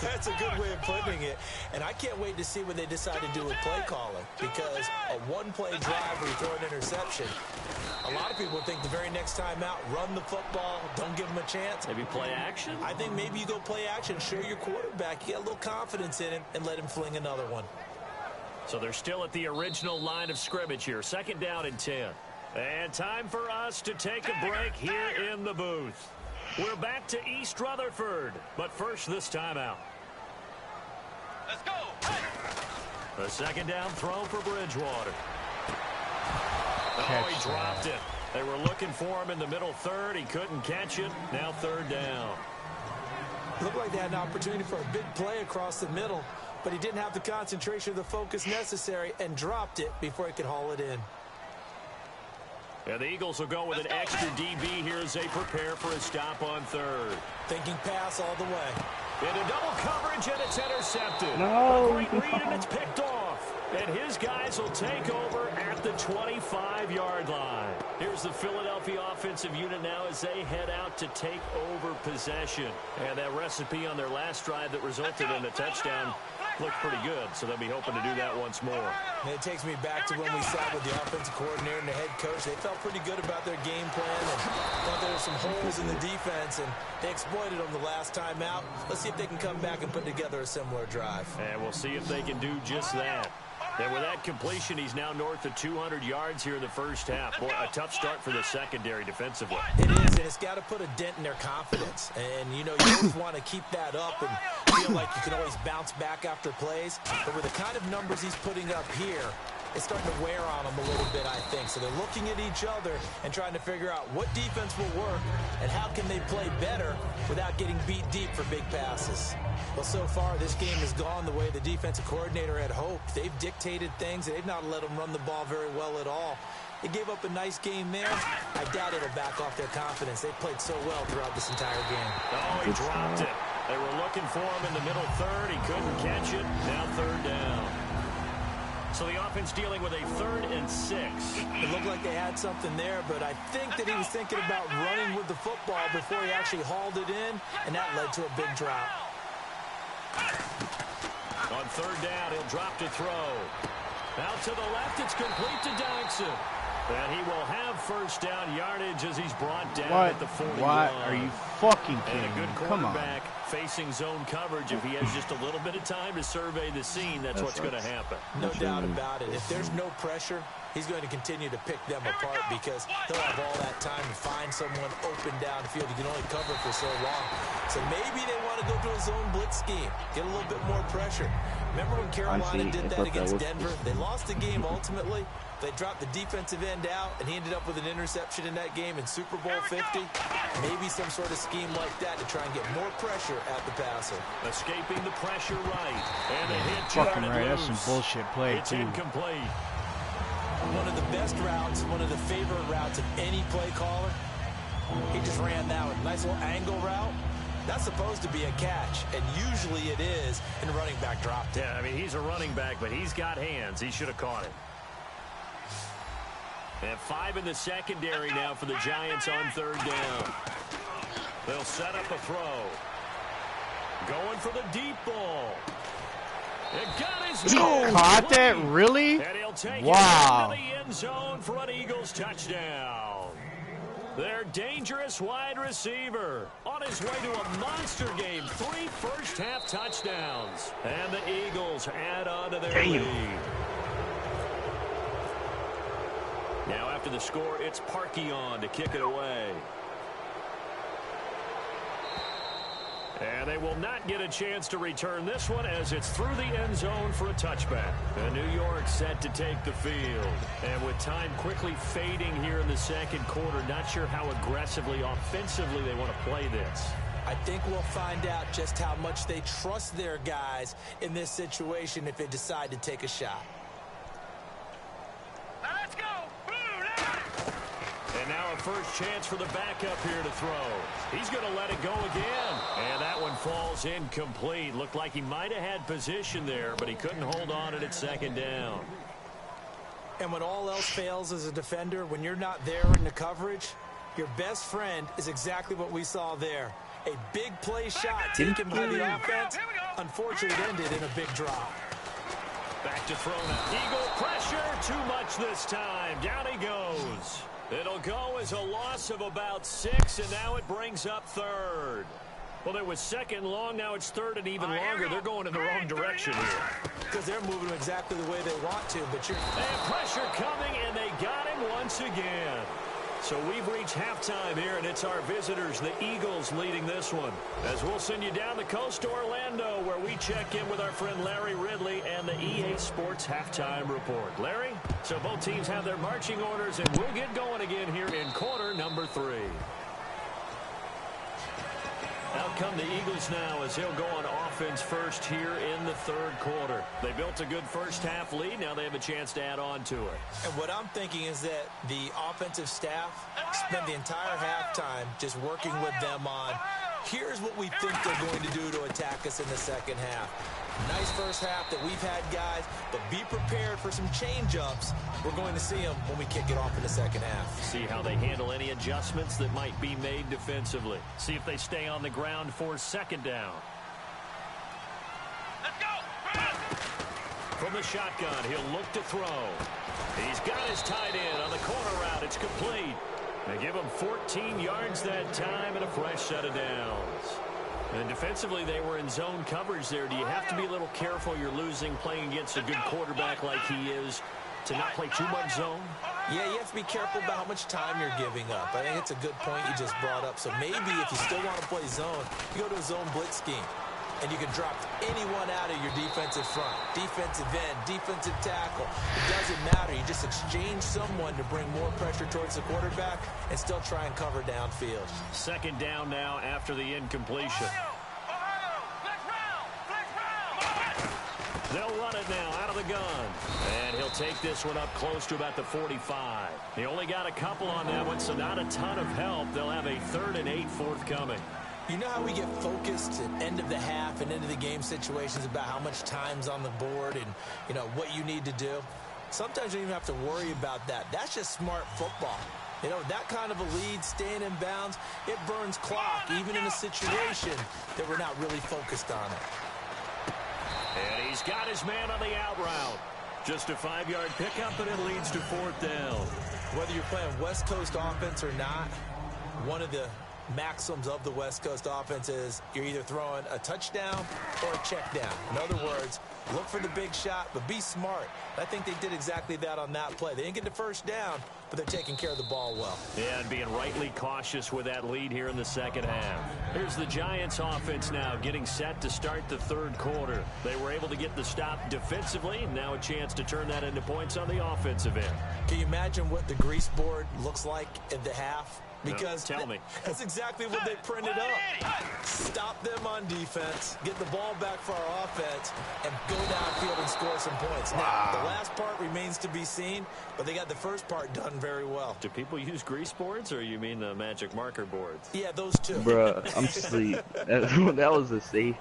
That's a good way of putting it. And I can't wait to see what they decide to do with play calling. Because a 1-play drive where you throw an interception, a lot of people think the very next time out, run the football, don't give them a chance. Maybe play action? I think maybe you go play action, show your quarterback, you get a little confidence in him, and let him fling another one. So they're still at the original line of scrimmage here. 2nd down and 10. And time for us to take a break here in the booth. We're back to East Rutherford. But first, this timeout. Let's go. Hey. A 2nd down throw for Bridgewater. Oh, he dropped it. They were looking for him in the middle 3rd. He couldn't catch it. Now 3rd down. Looked like they had an opportunity for a big play across the middle, but he didn't have the concentration or the focus necessary and dropped it before he could haul it in. And the Eagles will go with an extra DB here as they prepare for a stop on 3rd. Thinking pass all the way. Into double coverage, and it's intercepted. No. A great read, and it's picked off. And his guys will take over at the 25-yard line. Here's the Philadelphia offensive unit now as they head out to take over possession. And that recipe on their last drive that resulted in a touchdown looked pretty good, so they'll be hoping to do that once more. And it takes me back to when we sat with the offensive coordinator and the head coach. They felt pretty good about their game plan and thought there were some holes in the defense, and they exploited them the last time out. Let's see if they can come back and put together a similar drive. And we'll see if they can do just that. And with that completion, he's now north of 200 yards here in the first half. Boy, a tough start for the secondary defensively. It is, and it's got to put a dent in their confidence. And, you know, you always want to keep that up and feel like you can always bounce back after plays. But with the kind of numbers he's putting up here, it's starting to wear on them a little bit, I think. So they're looking at each other and trying to figure out what defense will work and how can they play better without getting beat deep for big passes. Well, so far, this game has gone the way the defensive coordinator had hoped. They've dictated things, and they've not let them run the ball very well at all. They gave up a nice game there. I doubt it'll back off their confidence. They played so well throughout this entire game. Oh, he dropped it. They were looking for him in the middle 3rd. He couldn't catch it. Now 3rd down. So the offense dealing with a 3rd and 6. It looked like they had something there, but I think that he was thinking about running with the football before he actually hauled it in, and that led to a big drop. On 3rd down, he'll drop to throw. Out to the left, it's complete to Dykson. And he will have 1st down yardage as he's brought down at the 40 What? line. Are you fucking And kidding a good me? Come on. quarterback facing zone coverage. If he has just a little bit of time to survey the scene, that's what's going to happen. No doubt about it. If there's no pressure, he's going to continue to pick them apart because he'll have all that time to find someone open downfield. He can only cover for so long. So maybe they want to go to a zone blitz scheme, get a little bit more pressure. Remember when Carolina did that against Denver? They lost the game ultimately. They dropped the defensive end out, and he ended up with an interception in that game in Super Bowl 50. Maybe some sort of scheme like that to try and get more pressure at the passer. Escaping the pressure right. And the hit Fucking yarded right. That's loose. some bullshit play, It's too. incomplete. One of the best routes, one of the favorite routes of any play caller. He just ran that one. Nice little angle route. That's supposed to be a catch, and usually it is, and the running back dropped it. Yeah, I mean, he's a running back, but he's got hands. He should have caught it. And 5 in the secondary now for the Giants on 3rd down. They'll set up a throw. Going for the deep ball. It got his man. Caught that? Really? And he'll take Wow. it into the end zone for an Eagles touchdown. Their dangerous wide receiver on his way to a monster game. 3 first-half touchdowns. And the Eagles add on to their lead. Now after the score, it's Parkey on to kick it away. And they will not get a chance to return this one as it's through the end zone for a touchback. And New York set to take the field. And with time quickly fading here in the second quarter, not sure how aggressively, offensively they want to play this. I think we'll find out just how much they trust their guys in this situation if they decide to take a shot. Now let's go. And now a first chance for the backup here to throw. He's going to let it go again. And that one falls incomplete. Looked like he might have had position there, but he couldn't hold on it at 2nd down. And when all else fails as a defender, when you're not there in the coverage, your best friend is exactly what we saw there. A big play shot taken by the offense. Unfortunately, it ended in a big drop. Back to throw now. Eagle pressure. Too much this time. Down he goes. It'll go as a loss of about 6, and now it brings up 3rd. Well, it was 2nd long. Now it's 3rd and even longer. They're going in the wrong direction here. Because they're moving exactly the way they want to, but you're... And pressure coming, and they got him once again. So we've reached halftime here, and it's our visitors, the Eagles, leading this one. As we'll send you down the coast to Orlando, where we check in with our friend Larry Ridley and the EA Sports Halftime Report. Larry, so both teams have their marching orders, and we'll get going again here in quarter number 3. Out come the Eagles now as they'll go on offense first here in the 3rd quarter. They built a good first-half lead. Now they have a chance to add on to it. And what I'm thinking is that the offensive staff spent the entire halftime just working with them on, here's what we think they're going to do to attack us in the 2nd half. Nice first half that we've had, guys, but be prepared for some change-ups. We're going to see them when we kick it off in the 2nd half. See how they handle any adjustments that might be made defensively. See if they stay on the ground for 2nd down. Let's go. From the shotgun, he'll look to throw. He's got his tight end on the corner route. It's complete. They give him 14 yards that time and a fresh set of downs. And defensively, they were in zone coverage there. Do you have to be a little careful? You're losing, playing against a good quarterback like he is, to not play too much zone? Yeah, you have to be careful about how much time you're giving up. I think it's a good point you just brought up. So maybe if you still want to play zone, you go to a zone blitz scheme. And you can drop anyone out of your defensive front. Defensive end, defensive tackle. It doesn't matter. You just exchange someone to bring more pressure towards the quarterback and still try and cover downfield. 2nd down now after the incompletion. They'll run it now out of the gun. And he'll take this one up close to about the 45. He only got a couple on that one, so not a ton of help. They'll have a 3rd and 8 forthcoming. You know how we get focused at end of the half and end of the game situations about how much time's on the board and, you know, what you need to do? Sometimes you don't even have to worry about that. That's just smart football. You know, that kind of a lead, staying in bounds, it burns clock, even in a situation that we're not really focused on it. And he's got his man on the out route. Just a 5-yard pickup, and it leads to 4th down. Whether you're playing West Coast offense or not, one of the maxims of the West Coast offense is you're either throwing a touchdown or a check down. In other words, look for the big shot, but be smart. I think they did exactly that on that play. They didn't get the first down, but they're taking care of the ball well. Yeah, and being rightly cautious with that lead here in the 2nd half. Here's the Giants offense now getting set to start the 3rd quarter. They were able to get the stop defensively, and now a chance to turn that into points on the offensive end. Can you imagine what the grease board looks like at the half? Because tell me. That's exactly what they printed up. Stop them on defense, get the ball back for our offense, and go downfield and score some points. Now, the last part remains to be seen, but they got the first part done very well. Do people use grease boards, or you mean the magic marker boards? Yeah, those two. Bruh, I'm asleep. That was a safety.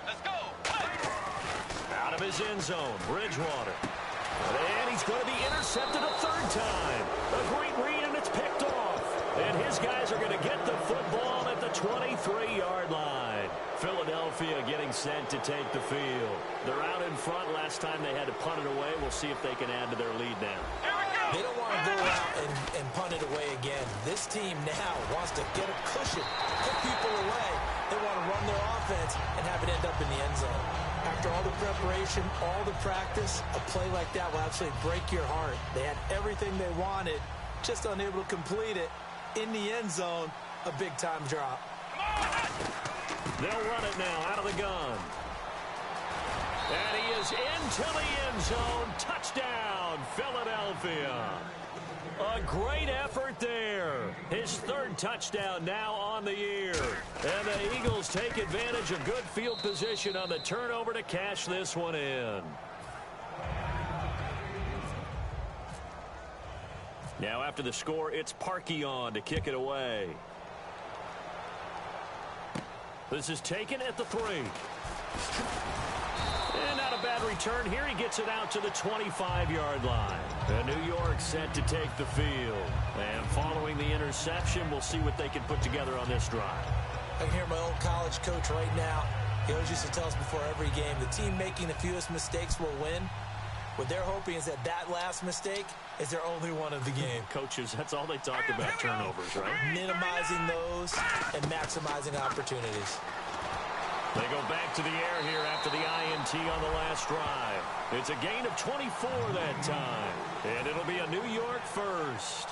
Let's go. Out of his end zone, Bridgewater. And he's going to be intercepted a third time. A great read, and it's picked off. And his guys are going to get the football at the 23-yard line. Philadelphia getting set to take the field. They're out in front. Last time they had to punt it away. We'll see if they can add to their lead now. They don't want to go out and punt it away again. This team now wants to get a cushion, put people away. They want to run their offense and have it end up in the end zone. After all the preparation, all the practice, a play like that will absolutely break your heart. They had everything they wanted, just unable to complete it. In the end zone, a big-time drop. They'll run it now out of the gun. And he is into the end zone. Touchdown, Philadelphia. A great effort there. His third touchdown now on the year. And the Eagles take advantage of good field position on the turnover to cash this one in. Now after the score, it's Parkey on to kick it away. This is taken at the 3. And not a bad return here. He gets it out to the 25-yard line. And New York set to take the field. And following the interception, we'll see what they can put together on this drive. I can hear my old college coach right now. He always used to tell us before every game, the team making the fewest mistakes will win. What they're hoping is that last mistake is their only one of the game. Coaches, that's all they talk about, turnovers, right? Minimizing those and maximizing opportunities. They go back to the air here after the INT on the last drive. It's a gain of 24 that time. And it'll be a New York first.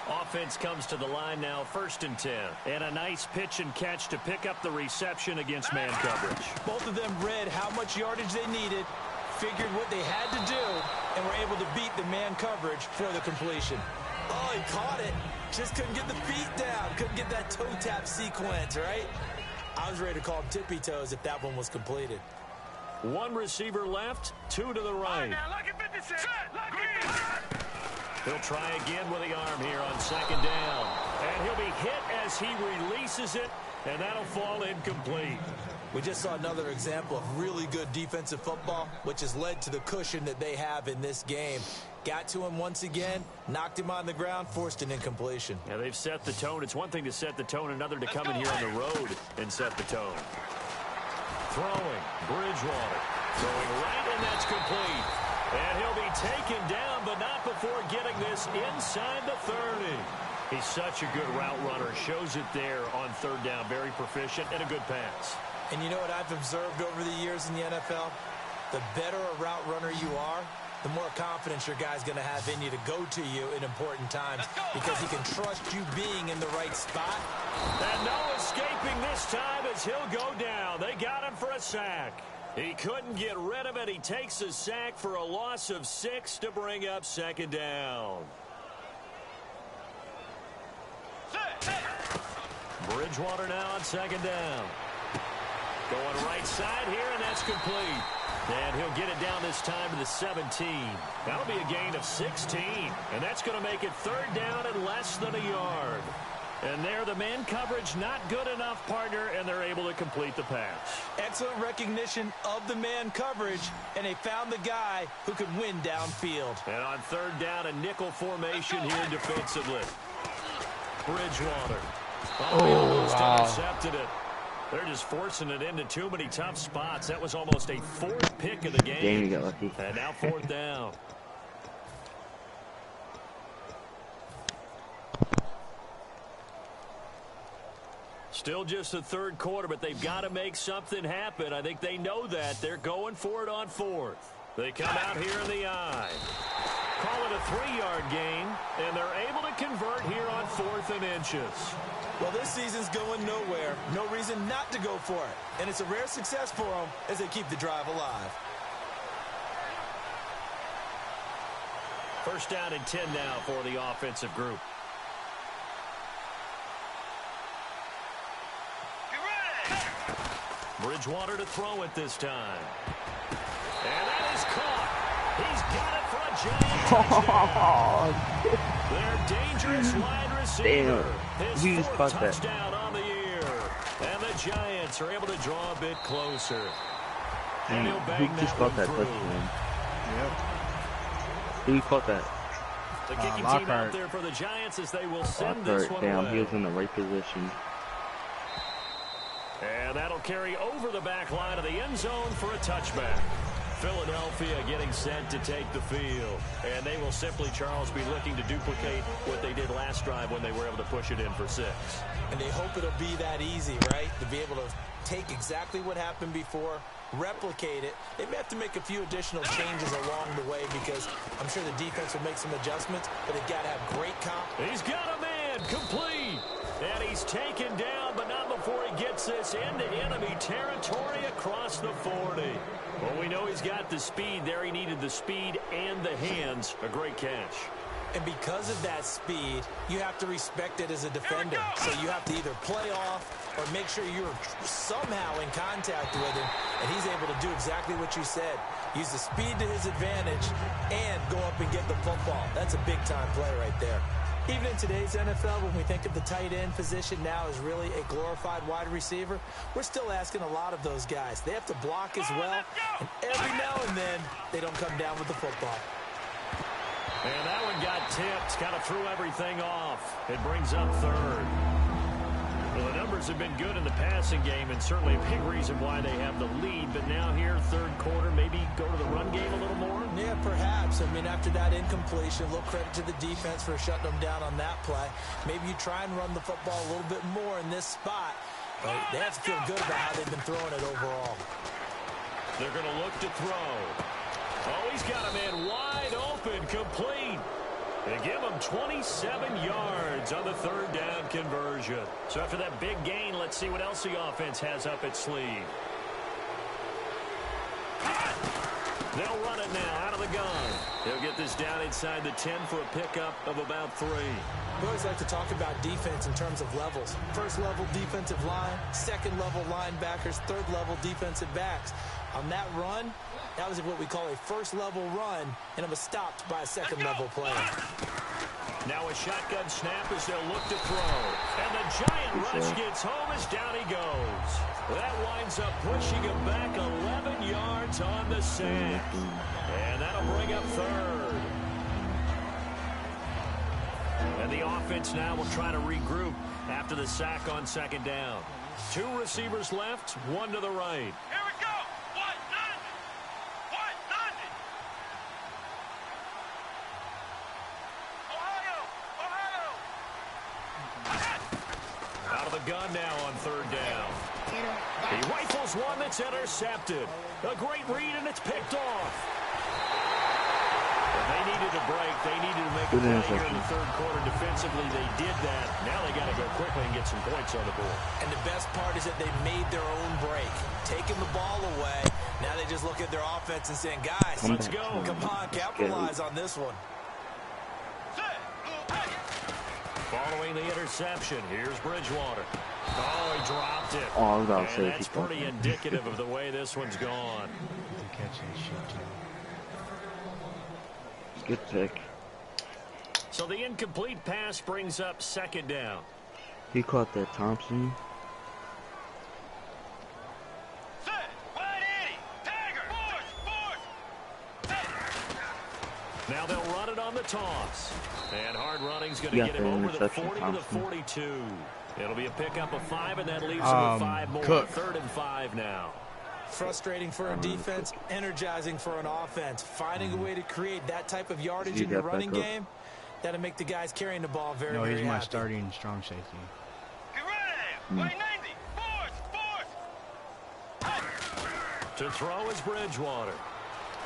Offense comes to the line now, 1st and 10. And a nice pitch and catch to pick up the reception against man coverage. Both of them read how much yardage they needed, figured what they had to do, and were able to beat the man coverage for the completion. Oh, he caught it. Just couldn't get the feet down. Couldn't get that toe tap sequence, right? I was ready to call him tippy toes if that one was completed. One receiver left, 2 to the right. He'll try again with the arm here on 2nd down. And he'll be hit as he releases it, and that'll fall incomplete. We just saw another example of really good defensive football, which has led to the cushion that they have in this game. Got to him once again, knocked him on the ground, forced an incompletion. Yeah, they've set the tone. It's one thing to set the tone, another to come in here on the road and set the tone. Throwing, Bridgewater. Throwing right, and that's complete. And he'll be taken down, but not before getting this inside the 30. He's such a good route runner. Shows it there on 3rd down. Very proficient and a good pass. And you know what I've observed over the years in the NFL? The better a route runner you are, the more confidence your guy's going to have in you to go to you in important times because he can trust you being in the right spot. And no escaping this time as he'll go down. They got him for a sack. He couldn't get rid of it. He takes a sack for a loss of 6 to bring up 2nd down. Bridgewater now on 2nd down. Going right side here, and that's complete. And he'll get it down this time to the 17. That'll be a gain of 16. And that's going to make it 3rd down and less than a yard. And there, the man coverage not good enough, partner, and they're able to complete the pass. Excellent recognition of the man coverage, and they found the guy who could win downfield. And on 3rd down, a nickel formation here defensively. Bridgewater. Almost intercepted it. They're just forcing it into too many tough spots. That was almost a 4th pick of the game. Damn, you got lucky. And now 4th down. Still just the 3rd quarter, but they've got to make something happen. I think they know that. They're going for it on 4th. They come out here in the eye. Call it a 3-yard gain, and they're able to convert here on 4th and inches. Well, this season's going nowhere. No reason not to go for it. And it's a rare success for them as they keep the drive alive. 1st down and 10 now for the offensive group. Bridgewater to throw it this time. And that is caught. He's got it for a giant touchdown. Their dangerous wide receiver. His fourth touchdown on the year. And the Giants are able to draw a bit closer. And he'll bang Who just caught that touchdown? Yep. Who caught that? The kicking team out there for the Giants as they will send this one Damn, away. he was in the right position. And that'll carry over the back line of the end zone for a touchback. Philadelphia getting set to take the field. And they will simply, Charles, be looking to duplicate what they did last drive when they were able to push it in for 6. And they hope it'll be that easy, right? To be able to take exactly what happened before, replicate it. They may have to make a few additional changes along the way because I'm sure the defense will make some adjustments, but they've got to have great He's got a man complete. And he's taken down, but not before he gets this into enemy territory across the 40. Well, we know he's got the speed there. He needed the speed and the hands. A great catch. And because of that speed, you have to respect it as a defender. So you have to either play off or make sure you're somehow in contact with him, and he's able to do exactly what you said. Use the speed to his advantage and go up and get the football. That's a big-time play right there. Even in today's NFL, when we think of the tight end position now as really a glorified wide receiver, we're still asking a lot of those guys. They have to block as well, and every now and then, they don't come down with the football. And that one got tipped, kind of threw everything off. It brings up 3rd. Well, the numbers have been good in the passing game, and certainly a big reason why they have the lead. But now here, 3rd quarter, maybe go to the run game a little more? Yeah, perhaps. I mean, after that incompletion, a little credit to the defense for shutting them down on that play. Maybe you try and run the football a little bit more in this spot. But they have to feel good about how they've been throwing it overall. They're going to look to throw. Oh, he's got a man wide open, complete. They give him 27 yards on the 3rd down conversion. So after that big gain, let's see what else the offense has up its sleeve. They'll run it now out of the gun. They'll get this down inside the 10 for a pickup of about 3. We always like to talk about defense in terms of levels. 1st level defensive line, 2nd level linebackers, 3rd level defensive backs. On that run, that was what we call a 1st level run, and it was stopped by a 2nd level player. Now a shotgun snap as they'll look to throw. And the giant rush gets home as down he goes. That winds up pushing him back 11 yards on the sack. And that'll bring up 3rd. And the offense now will try to regroup after the sack on 2nd down. 2 receivers left, 1 to the right. Here we go. What? Nothing. What? Nothing. Ohio. Out of the gun now on 3rd down. He rifles one that's intercepted. A great read, and it's picked off. They needed a break. They needed to make a play here in the 3rd quarter. Defensively, they did that. Now they got to go quickly and get some points on the board. And the best part is that they made their own break, taking the ball away. Now they just look at their offense and saying, guys, let's go. Come on, capitalize on this one. Following the interception, here's Bridgewater. Oh, he dropped it. Oh, I was about to say, that's pretty indicative of the way this one's gone. Good pick. So the incomplete pass brings up 2nd down. He caught that, Thompson. Now they'll run it on the toss. And hard running's going to get him over the 40 to the 42. It'll be a pickup of 5, and that leaves him with 5 more. 3rd and 5 now. Frustrating for a defense, energizing for an offense. Finding a way to create that type of yardage in your running game, that'll make the guys carrying the ball very, very happy. No, he's my starting strong safety. Get ready. 90. To throw is Bridgewater.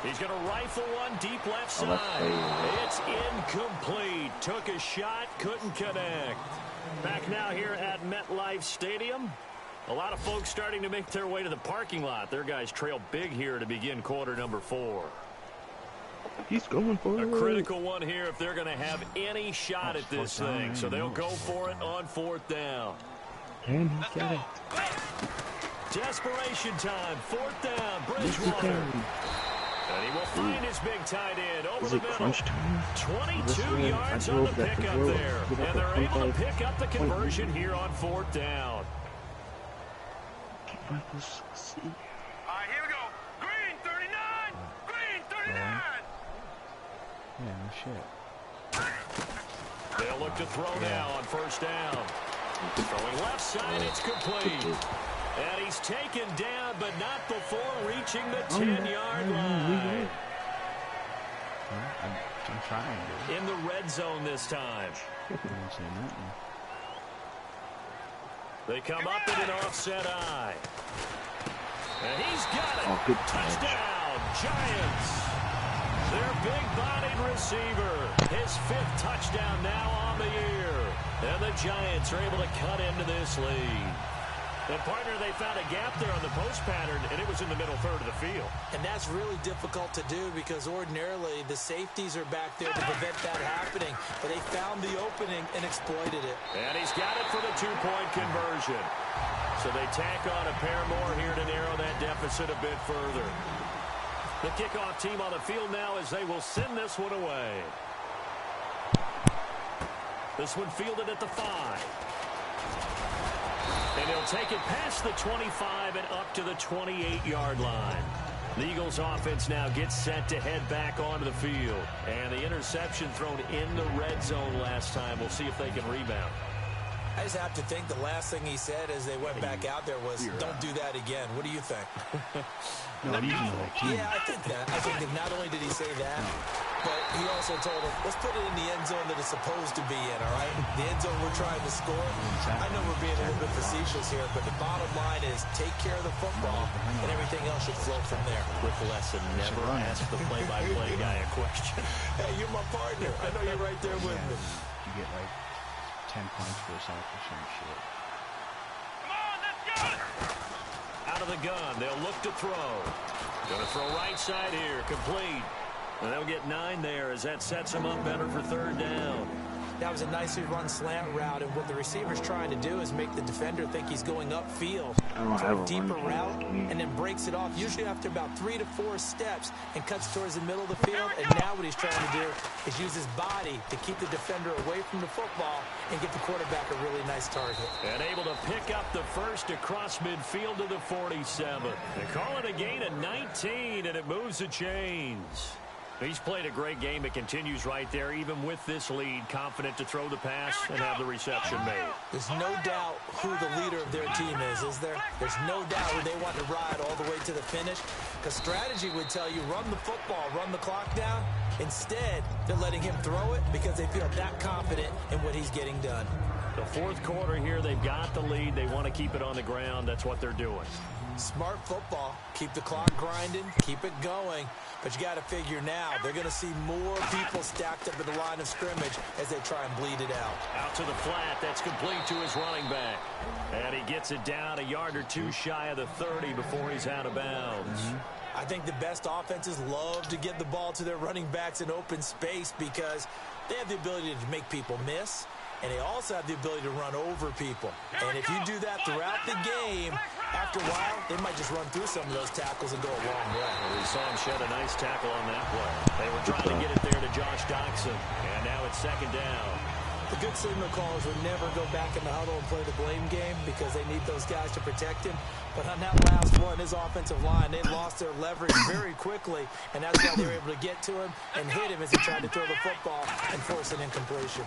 He's going to rifle one deep left side. It's incomplete. Took a shot, couldn't connect. Back now here at MetLife Stadium. A lot of folks starting to make their way to the parking lot. Their guys trail big here to begin quarter number 4. He's going for it. A critical one here if they're going to have any shot at this thing. So they'll go for it on 4th down. And he got it. Desperation time. 4th down. Bridgewater. And he will find his big tight end over the middle. Crunch time? 22 yards on the pickup there. And they're able to pick up the conversion here on 4th down. Alright, here we go. Green 39. Green 39. Yeah, no shit. They'll look to throw now on 1st down. Throwing left side, it's complete. And he's taken down, but not before reaching the 10-yard line. I'm trying, dude. In the red zone this time. They come up in an offset eye. And he's got it. Oh, good touchdown, Giants. Their big-bodied receiver. His 5th touchdown now on the year. And the Giants are able to cut into this lead. And, partner, they found a gap there on the post pattern, and it was in the middle third of the field. And that's really difficult to do because ordinarily the safeties are back there to prevent that happening. But they found the opening and exploited it. And he's got it for the 2-point conversion. So they tack on a pair more here to narrow that deficit a bit further. The kickoff team on the field now as they will send this one away. This one fielded at the 5. And he'll take it past the 25 and up to the 28-yard line. The Eagles offense now gets set to head back onto the field. And the interception thrown in the red zone last time. We'll see if they can rebound. I just have to think the last thing he said as they went back out there was, don't do that again. What do you think? No, I'm using the right team. Yeah, I think that. I think that not only did he say that, but he also told him, let's put it in the end zone that it's supposed to be in, all right? The end zone we're trying to score. I know we're being a little bit facetious here, but the bottom line is take care of the football, and everything else should flow from there. Quick lesson, never ask the play-by-play guy a question. Hey, you're my partner. I know you're right there with me. You get like 10 points for selfish shit. Come on, let's go. Out of the gun, they'll look to throw. Gonna throw right side here, complete. And they'll get 9 there as that sets them up better for 3rd down. That was a nicely run slant route, and what the receiver's trying to do is make the defender think he's going upfield. So a deeper route, and then breaks it off, usually after about 3 to 4 steps, and cuts towards the middle of the field. And now what he's trying to do is use his body to keep the defender away from the football and get the quarterback a really nice target. And able to pick up the first across midfield to the 47. They call it a gain of 19, and it moves the chains. He's played a great game. It continues right there, even with this lead, confident to throw the pass and have the reception made. There's no doubt who the leader of their team is there? There's no doubt who they want to ride all the way to the finish, because strategy would tell you run the football, run the clock down. Instead, they're letting him throw it because they feel that confident in what he's getting done. The 4th quarter here, they've got the lead. They want to keep it on the ground. That's what they're doing. Smart football. Keep the clock grinding. Keep it going. But you got to figure now, they're going to see more people stacked up at the line of scrimmage as they try and bleed it out. Out to the flat. That's complete to his running back. And he gets it down a yard or 2 shy of the 30 before he's out of bounds. I think the best offenses love to get the ball to their running backs in open space because they have the ability to make people miss, and they also have the ability to run over people. And if you do that throughout the game, after a while, they might just run through some of those tackles and go a long way. Well, we saw him shed a nice tackle on that play. They were trying to get it there to Josh Doxson, and now it's 2nd down. The good signal callers would never go back in the huddle and play the blame game because they need those guys to protect him. But on that last one, his offensive line, they lost their leverage very quickly, and that's why they were able to get to him and hit him as he tried to throw the football and force an incompletion.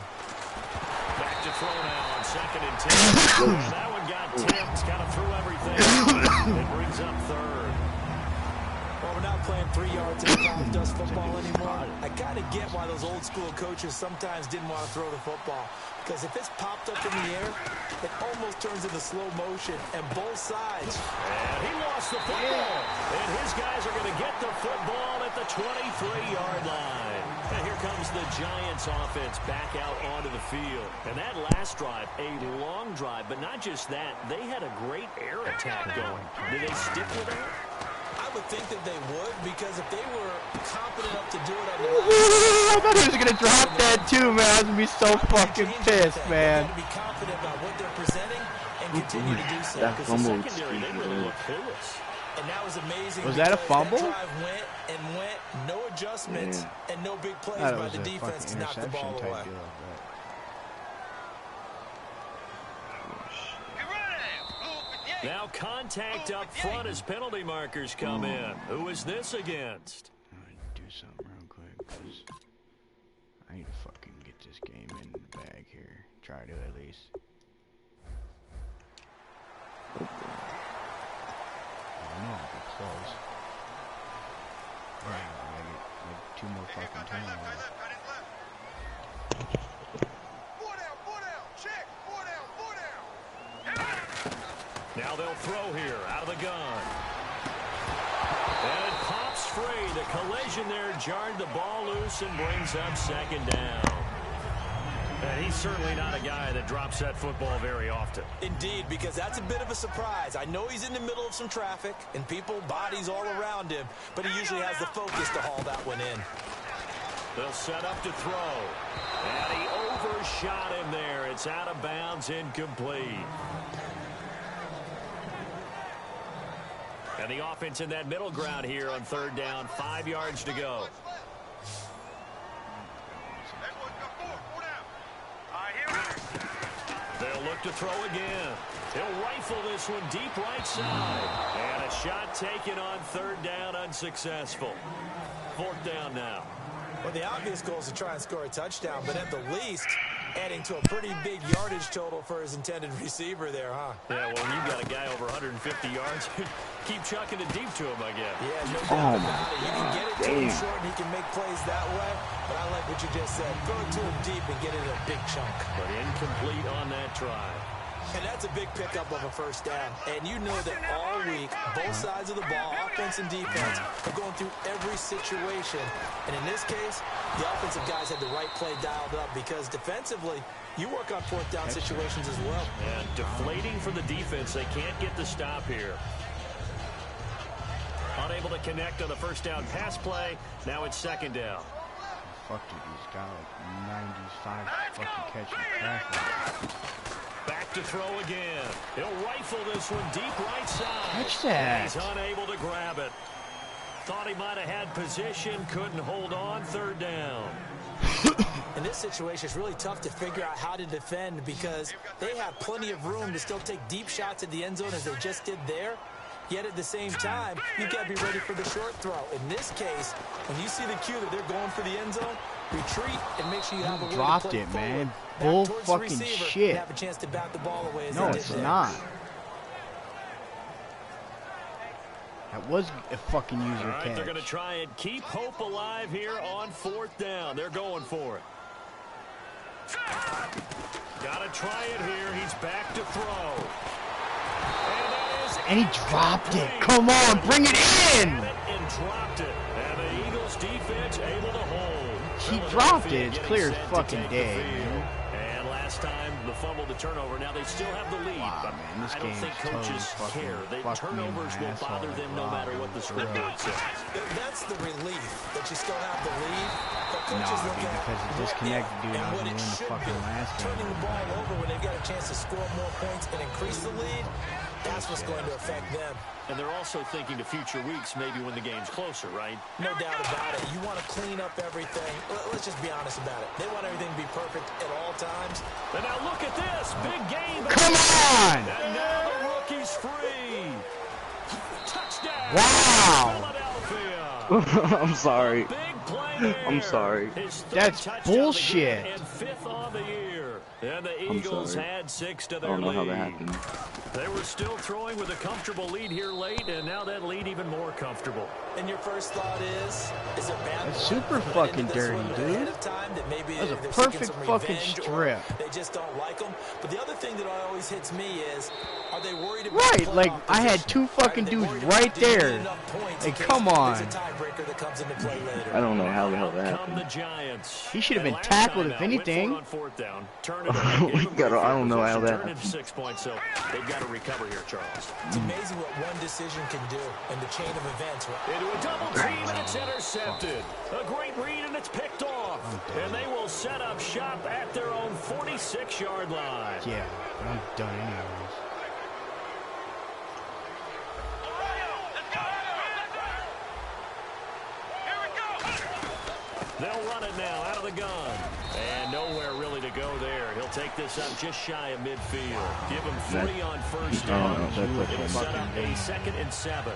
Back to throw now on 2nd and 10. And that one got tipped, kind of threw everything. It brings up 3rd. Well, we're not playing 3 yards in the college dust football anymore. I kind of get why those old school coaches sometimes didn't want to throw the football. Because if it's popped up in the air, it almost turns into slow motion, and both sides. And he lost the football. And his guys are going to get the football at the 23-yard line. And here comes the Giants offense back out onto the field. And that last drive, a long drive, but not just that. They had a great air attack going. Did they stick with that? I would think that they would, because if they were confident enough to do it on the I thought he was going to drop that too, man. I was going to be so fucking pissed, man. They got to be confident about what they're presenting, and and continue to do so. That Because the fumble was secondary, they really look clueless. And that was amazing. Was that a because fumble? That drive went and went, no adjustments, and no big plays Thought it by was the a defense to fucking knock the interception ball type away. deal. Now contact up front as penalty markers come in. Who is this against? I'm gonna do something real quick, because I need to fucking get this game in the bag here. Try to at least. I know I'll be close. Right, I get like 2 more fucking turnovers. Now they'll throw here out of the gun. And it pops free. The collision there jarred the ball loose and brings up second down. And he's certainly not a guy that drops that football very often. Indeed, because that's a bit of a surprise. I know he's in the middle of some traffic and people, bodies all around him, but he usually has the focus to haul that one in. They'll set up to throw. And he overshot him there. It's out of bounds, incomplete. And the offense in that middle ground here on third down, 5 yards to go. They'll look to throw again. He'll rifle this one deep right side. And a shot taken on third down, unsuccessful. Fourth down now. Well, the obvious goal is to try and score a touchdown, but at the least, adding to a pretty big yardage total for his intended receiver there, huh? Yeah, well, when you've got a guy over 150 yards, keep chucking it deep to him, I guess. Yeah, no doubt about it. You can get it to him short, and he can make plays that way, but I like what you just said. Throw it to him deep and get it in a big chunk. But incomplete on that try. And that's a big pickup of a first down. And you know that all week, both sides of the ball, offense and defense, are going through every situation. And in this case, the offensive guys had the right play dialed up because defensively, you work on fourth down situations as well. And deflating for the defense. They can't get the stop here. Unable to connect on the first down pass play. Now it's second down. Fuck, dude, he's got like 95 fucking catching traffic. Back to throw again. He'll rifle this one deep right side. Catch that. He's unable to grab it. Thought he might have had position, couldn't hold on, third down. In this situation, it's really tough to figure out how to defend because they have plenty of room to still take deep shots at the end zone as they just did there. Yet at the same time, you got to be ready for the short throw. In this case, when you see the cue that they're going for the end zone, retreat and make sure you have a way dropped to play it, forward. man. Back Bull towards the fucking receiver, shit. and have a chance to bat the ball away as No, they it's did there. not. That was a fucking user All right, catch. they're going to try and keep hope alive here on fourth down. They're going for it. Got to try it here. He's back to throw. And he dropped it. Come on, bring it in. And dropped it. And the Eagles defense able to hold. He dropped it. It's clear as fucking day. And last time the fumble, the turnover. Now they still have the lead, Wow, but man, this I don't think game's coaches totally care. The fucking turnovers fucked me in will my bother asshole. them no matter what the scoreboard says. That's the relief that you still have the lead. But No, coaches I look mean, at because it what disconnected, if dude. and I was what gonna it win the should fucking be. last game. Turning the ball over when they've got a chance to score more points and increase the lead, that's what's going to affect them. And they're also thinking to future weeks, maybe when the game's closer, right? No doubt about it. You want to clean up everything. Let's just be honest about it. They want everything to be perfect at all times. And now look at this. Big game. Come on! And now the rookie's free. Touchdown. Wow. Philadelphia. I'm sorry. Big play there. I'm sorry. His third That's touchdown of the bullshit. game And fifth on the year. And the I'm Eagles sorry. had 6 to I their don't know lead. how that happened. They were still throwing with a comfortable lead here late, and now that lead even more comfortable. And your first thought is it bad? That's super coming fucking into this dirty, one dude. ahead of time that maybe That was a they're seeking perfect some fucking revenge, or strip. They just don't like them. But the other thing that always hits me is, are they worried about Right, playoff like, I had position? two fucking Are they dudes worried about right didn't there. get enough points Hey, in case come there's on. a tiebreaker that comes into play later? I don't know how the hell that Come the happened. Giants. He should have And been last tackled, time if out, went for it anything. on fourth down. Turn it over. We Gave him gotta- great I don't know how position, that turned into 6 points, so they've got to recover here, Charles. It's amazing what one decision can do in the chain of events. Into a double team, and it's intercepted. A great read, and it's picked off. And they will set up shop at their own 46-yard line. Yeah, I'm done anyways. gun. And nowhere really to go there. He'll take this up just shy of midfield. Give him 3 on first down. It'll set up a 2nd and 7.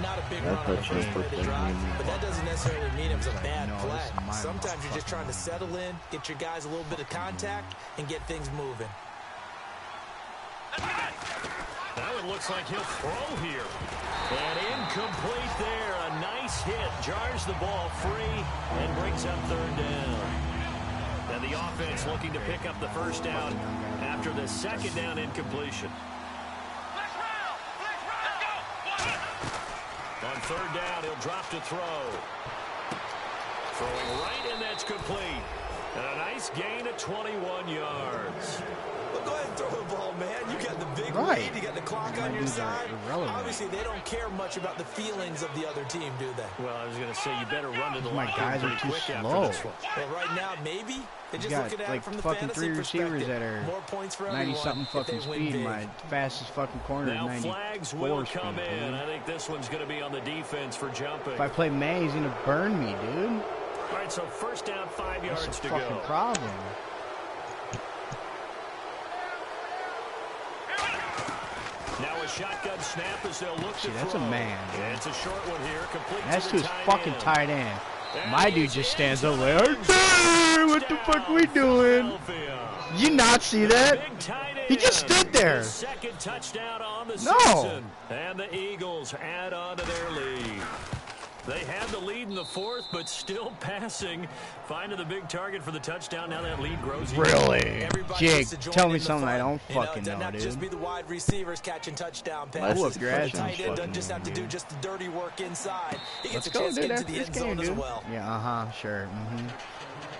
Not a big run on the first play of the drive, but that doesn't necessarily mean it was a bad play. Sometimes you're just trying to settle in, get your guys a little bit of contact, and get things moving. That one looks like he'll throw here. And incomplete there. A nice hit. Jars the ball free and brings up 3rd down. And the offense looking to pick up the first down after the 2nd down incompletion. On 3rd down, he'll drop to throw. Throwing right, and that's complete. And a nice gain of 21 yards. Well, go ahead and throw the ball, man. You got the big lead. You got the clock on your side. Obviously, they don't care much about the feelings of the other team, do they? Well, I was going to say, you better run to the line. My guys are too slow. Well, right now, maybe. They're just looking at like it from the fucking fantasy 3 receivers that are more points for 90-something fucking speed. My fastest fucking corner now is 94 flags will speed, come in. dude. I think this one's going to be on the defense for jumping. If I play May, he's gonna burn me, dude. All right, so first down, 5 That's yards a to fucking go. problem. Now a shotgun snap as they'll look to throw. That's a man, dude. And it's a short one here, complete That's to to the his tight fucking end. tight end. And My dude he's just stands up like, inside. what the fuck we doing? Philadelphia. Did you not see that? Big tight He just end. stood there. His 2nd touchdown on the No. season. And the Eagles add on to their lead. They had the lead in the 4th, but still passing. Finding the big target for the touchdown. Now that lead grows. Really? Everybody Jake, gets to join tell in me the something I fun. don't You know, fucking it doesn't know, have to just dude. be the wide receivers catching touchdown passes. whoop your ass The in tight this end doesn't fucking just have to game, do just the dirty work inside. He gets Let's a go, chance to dude, get into after the this end game, zone as dude. well. Yeah, sure.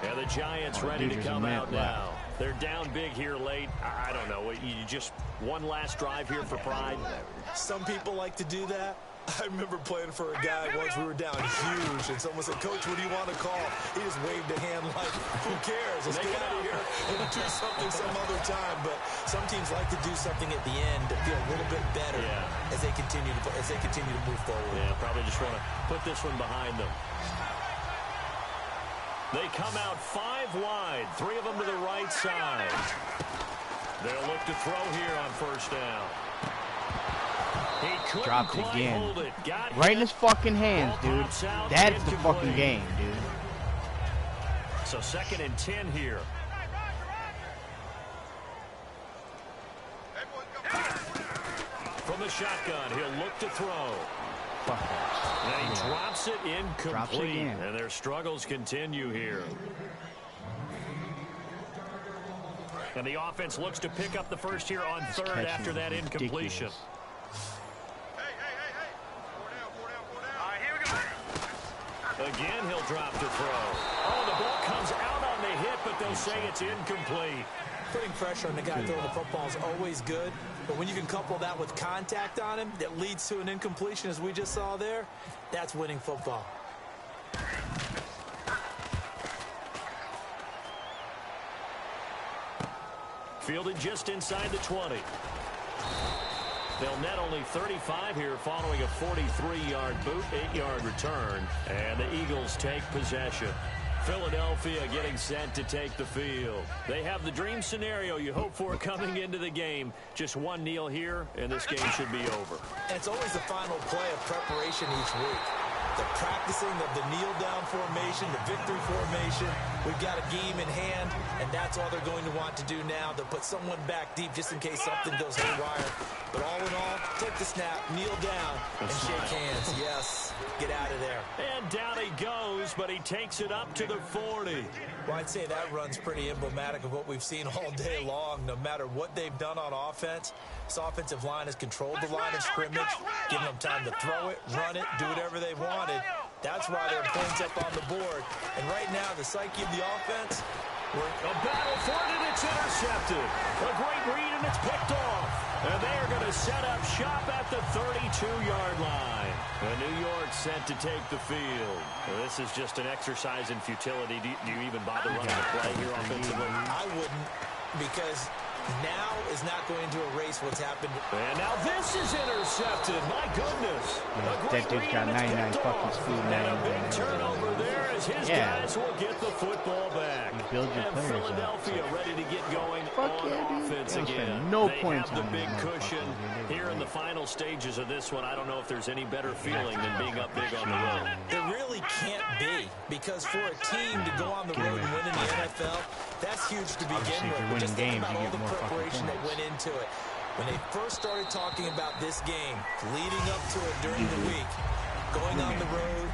Yeah, the Giants Oh, ready dude, to there's a come minute out left. now. They're down big here late. I don't know. You just one last drive here for pride. Some people like to do that. I remember playing for a guy once. We were down huge, and someone said, "Coach, what do you want to call?" He just waved a hand like, "Who cares? Let's get out of here and do something some other time." But some teams like to do something at the end to feel a little bit better as they continue to move forward. Yeah, probably just want to put this one behind them. They come out 5 wide, 3 of them to the right side. They'll look to throw here on first down. He couldn't Dropped quite again. hold it. Got Right in hit. his fucking hands, Ball dude. pops out, That's the incomplete. fucking game, dude. So 2nd and 10 here. From the shotgun, he'll look to throw. Fuck that. And he drops it incomplete. again. And their struggles continue here. And the offense looks to pick up the first here on 3rd after that incompletion. Ridiculous. Again, he'll drop to throw. Oh, the ball comes out on the hit, but they'll say it's incomplete. Putting pressure on the guy throwing the football is always good, but when you can couple that with contact on him that leads to an incompletion, as we just saw there, that's winning football. Fielded just inside the 20. They'll net only 35 here following a 43-yard boot, 8-yard return. And the Eagles take possession. Philadelphia getting set to take the field. They have the dream scenario you hope for coming into the game. Just one kneel here, and this game should be over. And it's always the final play of preparation each week. The practicing of the kneel-down formation, the victory formation. We've got a game in hand, and that's all they're going to want to do now. They'll put someone back deep just in case something goes haywire. But all in all, take the snap, kneel down, and shake hands. Yes, get out of there. And down he goes, but he takes it up to the 40. Well, I'd say that run's pretty emblematic of what we've seen all day long. No matter what they've done on offense, this offensive line has controlled the line of scrimmage, giving them time to throw it, run it, do whatever they wanted. That's why there are points up on the board. And right now, the psyche of the offense, A battle for it, and it's intercepted. A great read, and it's picked off. And they are going to set up shop at the 32-yard line. And New York set to take the field. Well, this is just an exercise in futility. Do you even bother running the play here offensively? I wouldn't, because now is not going to erase what's happened. And now this is intercepted. My goodness. That dude's got 99 fucking speed And a now. big turnover there as his guys will get the football back. build your And players up. Philadelphia ready to get going Fuck on yeah, dude. offense They don't again. spend no They points have the on big these cushion motherfuckers, dude. here in the final stages of this one. I don't know if there's any better feeling than being up big on the road. There really can't be, because for a team to go on the road and win in the NFL, that's huge to begin Obviously, if with. you're But just winning think games, about you all get the more fucking preparation that points. went into it. When they first started talking about this game, leading up to it during the week, going on the road,